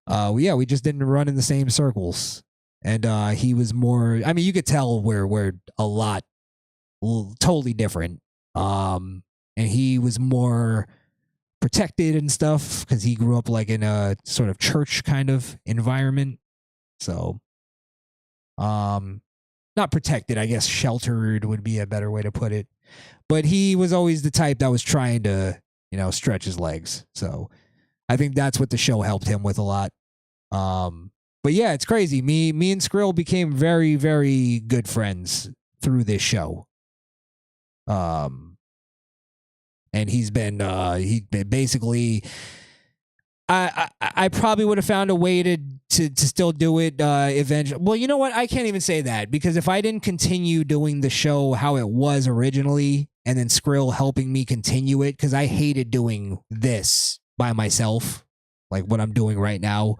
Yeah, we just didn't run in the same circles. And he was more, I mean, you could tell we're a lot totally different. And he was more protected and stuff because he grew up in a sort of church kind of environment. So, not protected, I guess sheltered would be a better way to put it. But he was always the type that was trying to, stretch his legs. So I think that's what the show helped him with a lot. But yeah, it's crazy. Me and Skrill became very, very good friends through this show. And he's been basically, I probably would have found a way to still do it eventually. Well, you know what? I can't even say that, because if I didn't continue doing the show how it was originally, and then Skrill helping me continue it, because I hated doing this by myself, like what I'm doing right now.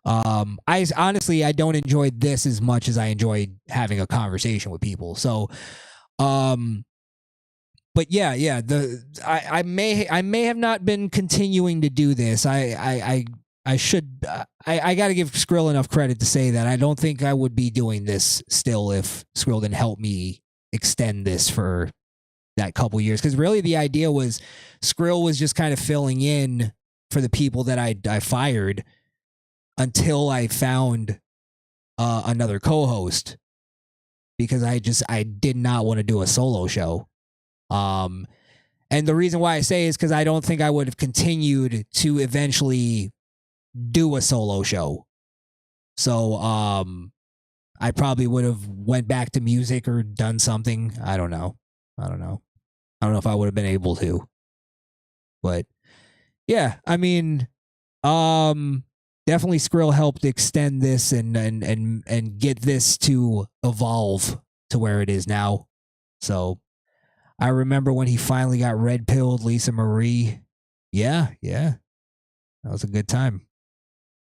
I honestly, I don't enjoy this as much as I enjoyed having a conversation with people. So, but yeah, I may have not been continuing to do this. I should, I got to give Skrill enough credit to say that I don't think I would be doing this still if Skrill didn't help me extend this for that couple years. Because really the idea was Skrill was just kind of filling in for the people that I fired until I found another co-host, because I did not want to do a solo show. And the reason why I say is because I don't think I would have continued to eventually do a solo show. So I probably would have went back to music or done something. I don't know if I would have been able to. But yeah, I mean, definitely Skrill helped extend this and get this to evolve to where it is now. So I remember when he finally got red pilled Lisa Marie. Yeah. That was a good time.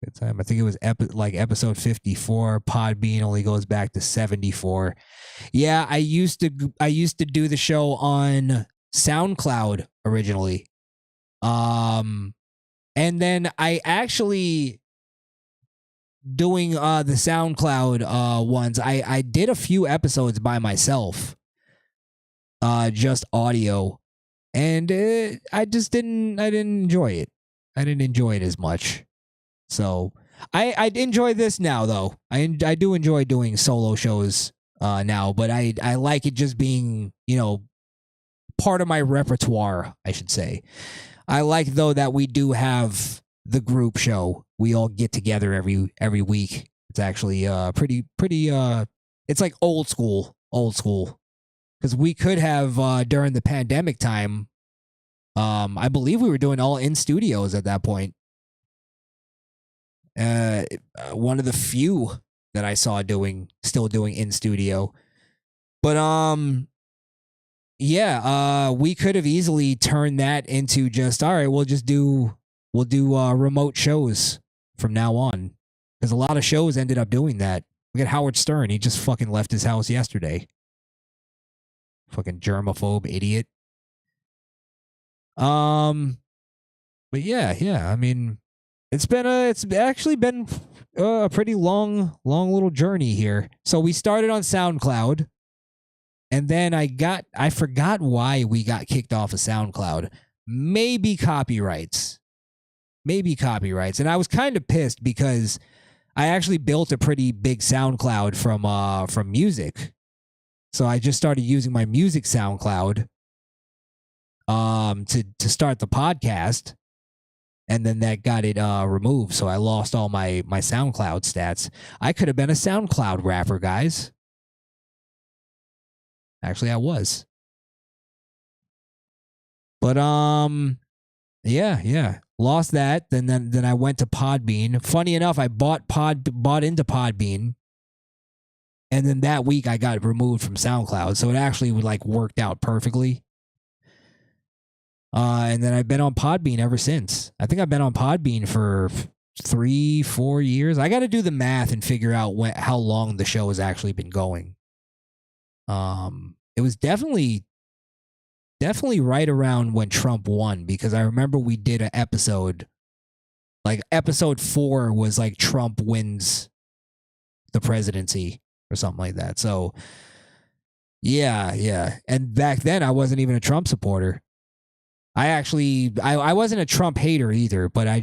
Good time. I think it was episode 54. Podbean only goes back to 74. Yeah, I used to do the show on SoundCloud originally. And then I actually doing the SoundCloud ones. I did a few episodes by myself, just audio, and I didn't enjoy it. I didn't enjoy it as much. So I enjoy this now though. I do enjoy doing solo shows now, but I like it just being, part of my repertoire, I should say. I like though that we do have the group show. We all get together every week. It's actually pretty it's like old school. Because we could have during the pandemic time, I believe we were doing all in studios at that point. One of the few that I saw still doing in studio. But we could have easily turned that into just, all right, we'll do remote shows from now on, because a lot of shows ended up doing that. Look at Howard Stern. He just fucking left his house yesterday. Fucking germaphobe idiot. But yeah. I mean, it's actually been a pretty long little journey here. So we started on SoundCloud. And then I forgot why we got kicked off of SoundCloud. Maybe copyrights. And I was kind of pissed because I actually built a pretty big SoundCloud from music. So I just started using my music SoundCloud to start the podcast. And then that got it removed. So I lost all my SoundCloud stats. I could have been a SoundCloud rapper, guys. Actually, I was. But yeah. Lost that. Then I went to Podbean. Funny enough, I bought into Podbean. And then that week I got removed from SoundCloud. So it actually worked out perfectly. And then I've been on Podbean ever since. I think I've been on Podbean for 3-4 years. I got to do the math and figure out how long the show has actually been going. It was definitely right around when Trump won, because I remember we did an episode, episode 4 was Trump wins the presidency or something like that. So yeah. And back then I wasn't even a Trump supporter. I wasn't a Trump hater either, but I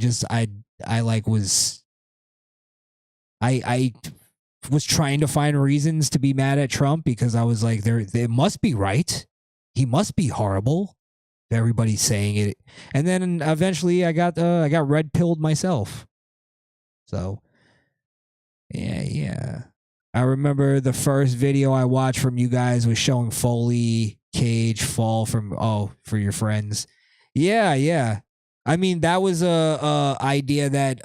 was trying to find reasons to be mad at Trump, because I was like, they must be right. He must be horrible. Everybody's saying it. And then eventually I got red pilled myself. So yeah. I remember the first video I watched from you guys was showing Foley Cage fall for your friends. Yeah. I mean, that was a idea that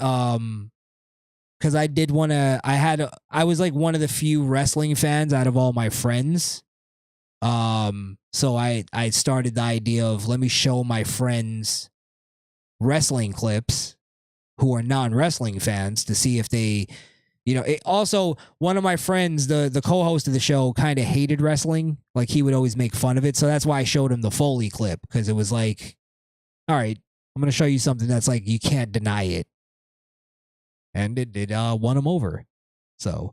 because I did want to. I was one of the few wrestling fans out of all my friends, So I started the idea of let me show my friends wrestling clips who are non-wrestling fans to see if they, also one of my friends, the co-host of the show, kind of hated wrestling. Like he would always make fun of it. So that's why I showed him the Foley clip, because it was like, all right, I'm going to show you something that's like, you can't deny it. And it won him over. So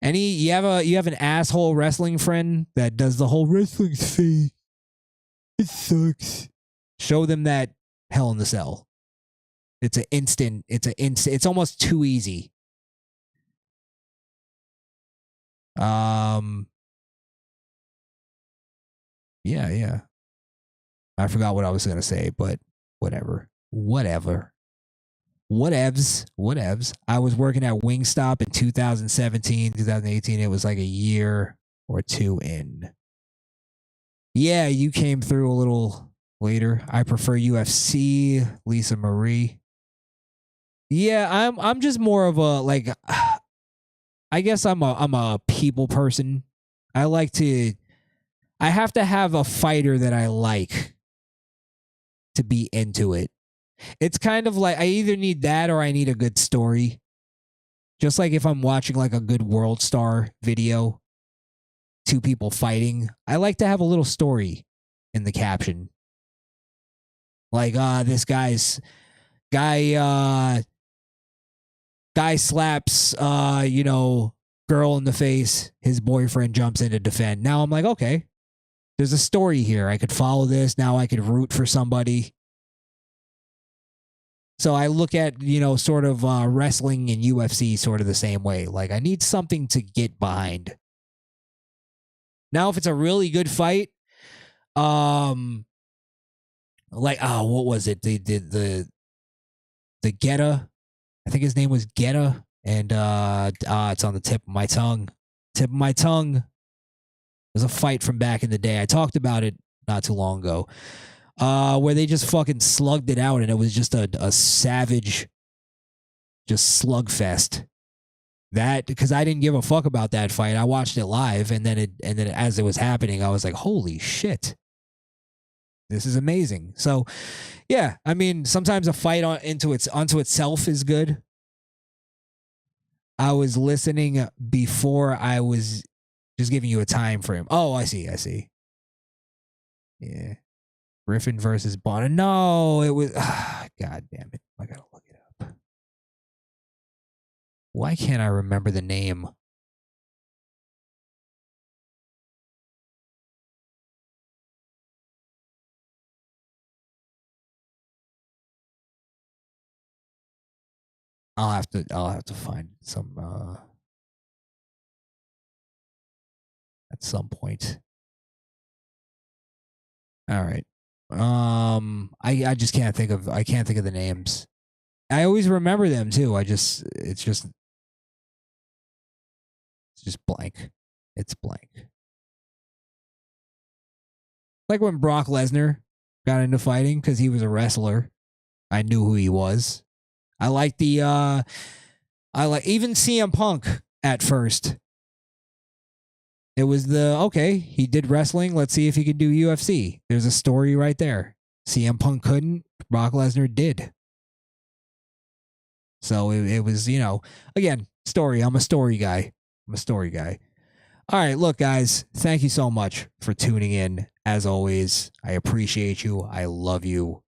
you have an asshole wrestling friend that does the whole wrestling's fake, it sucks. Show them that Hell in the Cell. It's almost too easy. Yeah. I forgot what I was gonna say, but whatever. Whatevs. I was working at Wingstop in 2017, 2018. It was like a year or two in. Yeah, you came through a little later. I prefer UFC, Lisa Marie. Yeah, I'm just more of a like I guess I'm a people person. I have to have a fighter that I like to be into it. It's kind of like I either need that or I need a good story. Just like if I'm watching like a good World Star video, two people fighting, I like to have a little story in the caption. Like, this guy slaps, girl in the face. His boyfriend jumps in to defend. Now I'm like, okay, there's a story here. I could follow this. Now I could root for somebody. So I look at, sort of wrestling and UFC sort of the same way. Like, I need something to get behind. Now, if it's a really good fight, like, what was it? They did the Guetta. I think his name was Guetta. And it's on the tip of my tongue. Tip of my tongue. There's a fight from back in the day. I talked about it not too long ago. Where they just fucking slugged it out, and it was just a savage, just slugfest. That, because I didn't give a fuck about that fight. I watched it live, and then as it was happening, I was like, holy shit, this is amazing. So, yeah, I mean, sometimes a fight onto itself is good. I was listening before I was just giving you a time frame. Oh, I see. Yeah. Griffin versus Bonner. No, it was... God damn it. I gotta look it up. Why can't I remember the name? I'll have to find some at some point. All right. I just can't think of the names. I always remember them too. It's just blank. It's blank. Like when Brock Lesnar got into fighting because he was a wrestler. I knew who he was. I like even CM Punk at first. It was he did wrestling. Let's see if he could do UFC. There's a story right there. CM Punk couldn't. Brock Lesnar did. So it was, again, story. I'm a story guy. All right, look, guys, thank you so much for tuning in. As always, I appreciate you. I love you.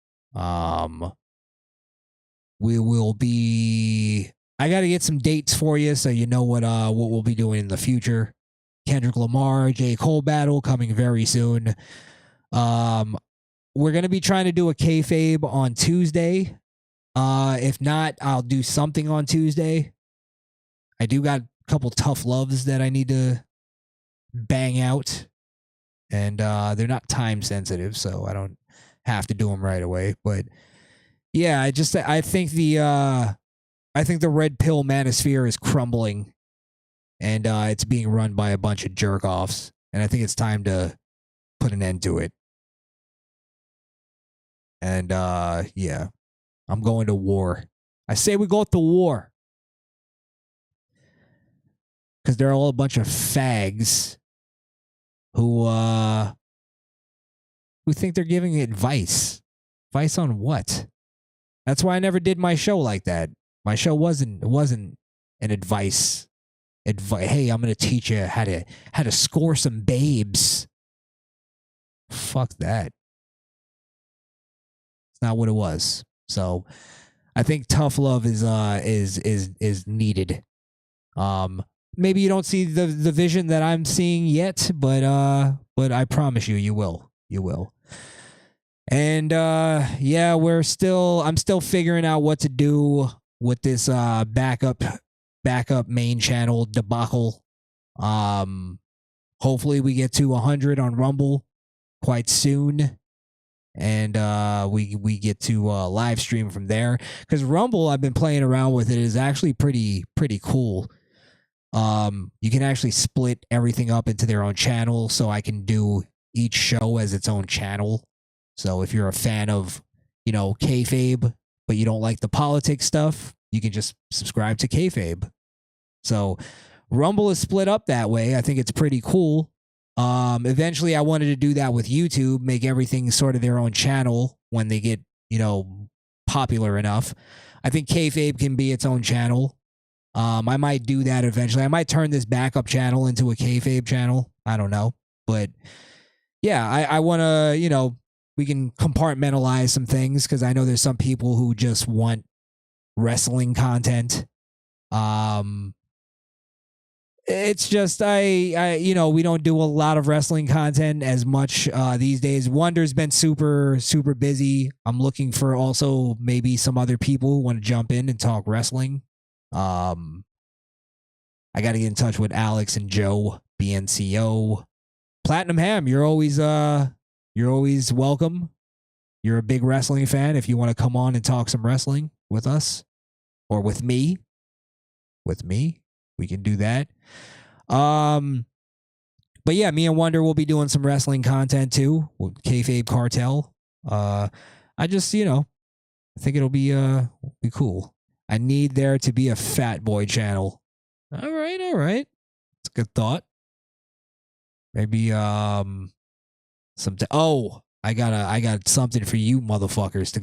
We will be... I got to get some dates for you so you know what we'll be doing in the future. Kendrick Lamar, J. Cole battle coming very soon. We're going to be trying to do a kayfabe on Tuesday. If not, I'll do something on Tuesday. I do got a couple tough loves that I need to bang out. And they're not time sensitive, so I don't have to do them right away. But yeah, I think the red pill manosphere is crumbling. And it's being run by a bunch of jerk-offs. And I think it's time to put an end to it. And, yeah. I'm going to war. I say we go to war. Because they're all a bunch of fags. who think they're giving advice. Advice on what? That's why I never did my show like that. My show wasn't an advice. Hey, I'm gonna teach you how to score some babes. Fuck that. It's not what it was. So I think tough love is needed. Maybe you don't see the vision that I'm seeing yet, but I promise you will. You will. And yeah, I'm still figuring out what to do with this backup main channel debacle. Hopefully we get to 100 on Rumble quite soon, and we get to live stream from there, because Rumble, I've been playing around with it, is actually pretty cool. You can actually split everything up into their own channel, so I can do each show as its own channel. So if you're a fan of, kayfabe, but you don't like the politics stuff, you can just subscribe to kayfabe. So Rumble is split up that way. I think it's pretty cool. Eventually I wanted to do that with YouTube, make everything sort of their own channel when they get, popular enough. I think kayfabe can be its own channel. I might do that eventually. I might turn this backup channel into a kayfabe channel. I don't know. But yeah, I want to, we can compartmentalize some things, because I know there's some people who just want wrestling content. It's just we don't do a lot of wrestling content as much these days. Wonder's been super busy. I'm looking for also maybe some other people who want to jump in and talk wrestling. I got to get in touch with Alex and Joe, BNCO. Platinum Ham, you're always welcome. You're a big wrestling fan. If you want to come on and talk some wrestling with us, or with me, we can do that. But yeah, me and Wonder will be doing some wrestling content too with Kayfabe Cartel. I just, I think it'll be cool. I need there to be a Fat Boy channel. All right. It's a good thought. Maybe I got something for you motherfuckers to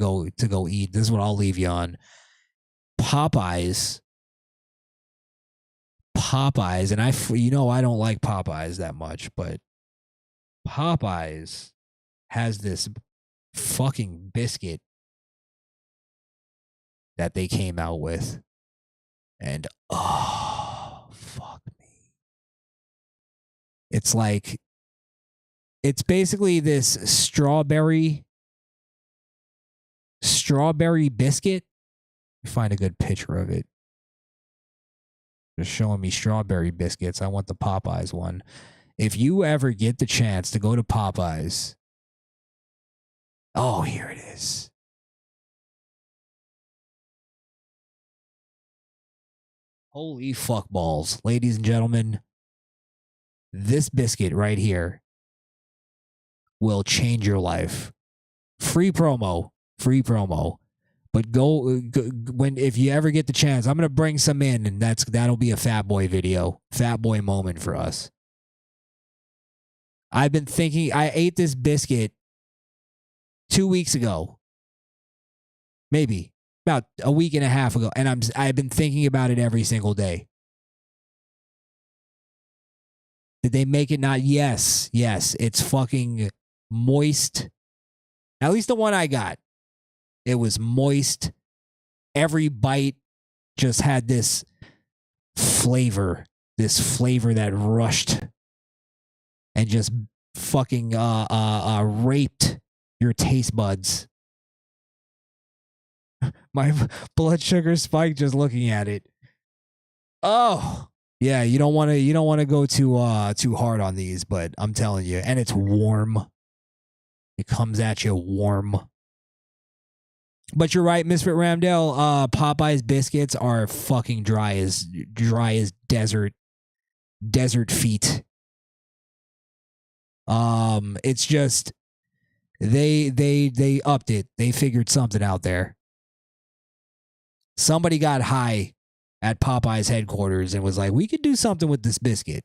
go eat. This is what I'll leave you on. Popeyes, and I don't like Popeyes that much, but Popeyes has this fucking biscuit that they came out with, and oh fuck me, it's basically this strawberry biscuit. Find a good picture of it. Just showing me strawberry biscuits. I want the Popeyes one. If you ever get the chance to go to Popeyes, oh, here it is. Holy fuck balls, ladies and gentlemen. This biscuit right here will change your life. Free promo. But if you ever get the chance, I'm gonna bring some in, and that'll be a Fat Boy video, Fat Boy moment for us. I've been thinking. I ate this biscuit 2 weeks ago, maybe about a week and a half ago, and I've been thinking about it every single day. Did they make it not? Yes, it's fucking moist. At least the one I got. It was moist. Every bite just had this flavor that rushed and just fucking raped your taste buds. My blood sugar spiked just looking at it. Oh, yeah, you don't want to go too hard on these, but I'm telling you, and it's warm. It comes at you warm. But you're right, Misfit Ramdell. Popeye's biscuits are fucking dry as desert feet. It's just they upped it. They figured something out there. Somebody got high at Popeye's headquarters and was like, "We could do something with this biscuit,"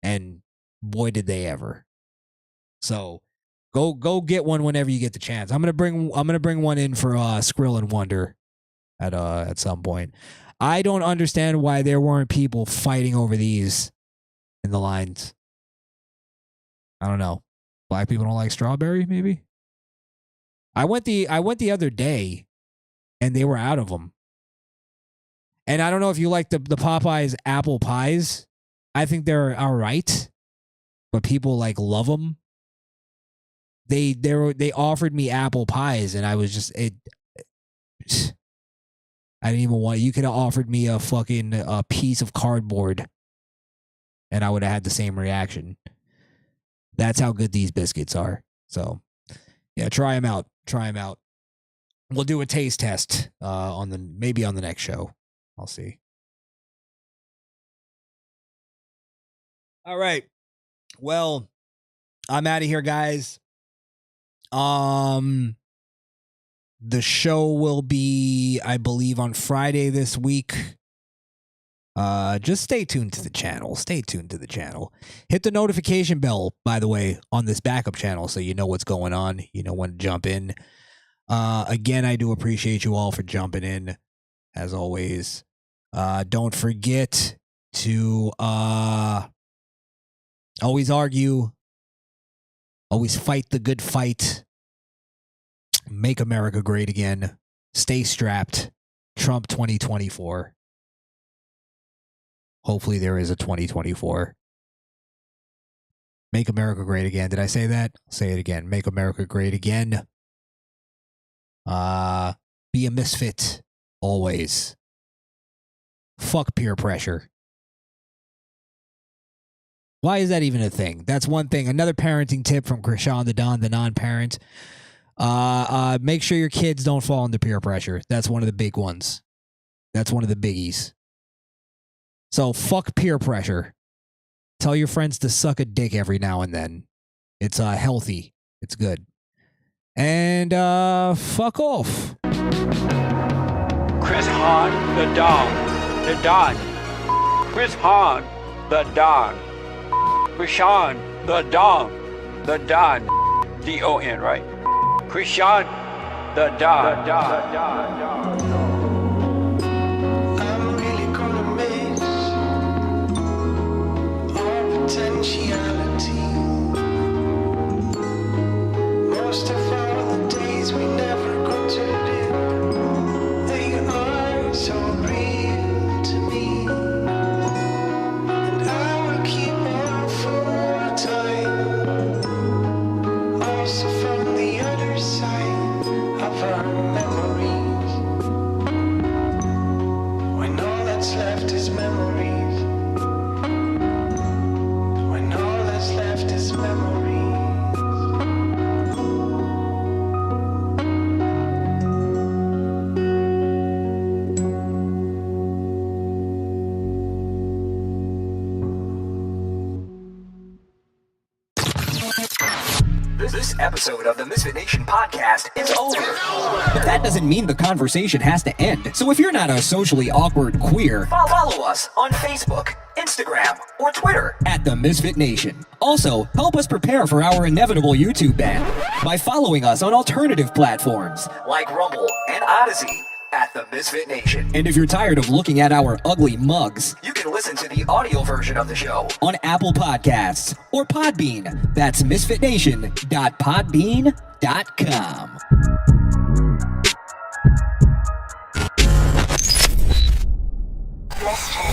and boy, did they ever. So go get one whenever you get the chance. I'm gonna bring one in for Skrill and Wonder at some point. I don't understand why there weren't people fighting over these in the lines. I don't know. Black people don't like strawberry, maybe? I went the other day and they were out of them. And I don't know if you like the Popeyes apple pies. I think they're all right, but people like love them. They offered me apple pies and I was just I didn't even want. You could have offered me a fucking piece of cardboard and I would have had the same reaction. That's how good these biscuits are. So, yeah, try them out. Try them out. We'll do a taste test maybe on the next show. I'll see. All right. Well, I'm out of here, guys. The show will be, I believe, on Friday this week. Just stay tuned to the channel. Stay tuned to the channel. Hit the notification bell, by the way, on this backup channel so you know what's going on. You know when to jump in. Again, I do appreciate you all for jumping in, as always. Don't forget to always argue. Always fight the good fight. Make America great again. Stay strapped. Trump 2024. Hopefully there is a 2024. Make America great again. Did I say that? I'll say it again. Make America great again. Be a misfit. Always. Fuck peer pressure. Why is that even a thing? That's one thing. Another parenting tip from Crishaun the Don, the non-parent. Make sure your kids don't fall into peer pressure. That's one of the big ones. That's one of the biggies. So fuck peer pressure. Tell your friends to suck a dick every now and then. It's healthy. It's good. And fuck off. Crishaun the Don. The Don. Crishaun the Don. Crishaun the Don. The Don. D-O-N, right? Crishaun the Don. I'm really gonna miss our potentiality. Most of all the days we never got to live, they are so real to me. And I will keep on for a time, also from the other side of our memories. When all that's left is memories. When all that's left is memories. This episode of the Misfit Nation podcast is over. But that doesn't mean the conversation has to end. So if you're not a socially awkward queer, follow us on Facebook, Instagram, or Twitter at the Misfit Nation. Also, help us prepare for our inevitable YouTube ban by following us on alternative platforms like Rumble and Odyssey at the Misfit Nation. And if you're tired of looking at our ugly mugs, you can listen to the audio version of the show on Apple Podcasts or Podbean. That's misfitnation.podbean.com. Misfit.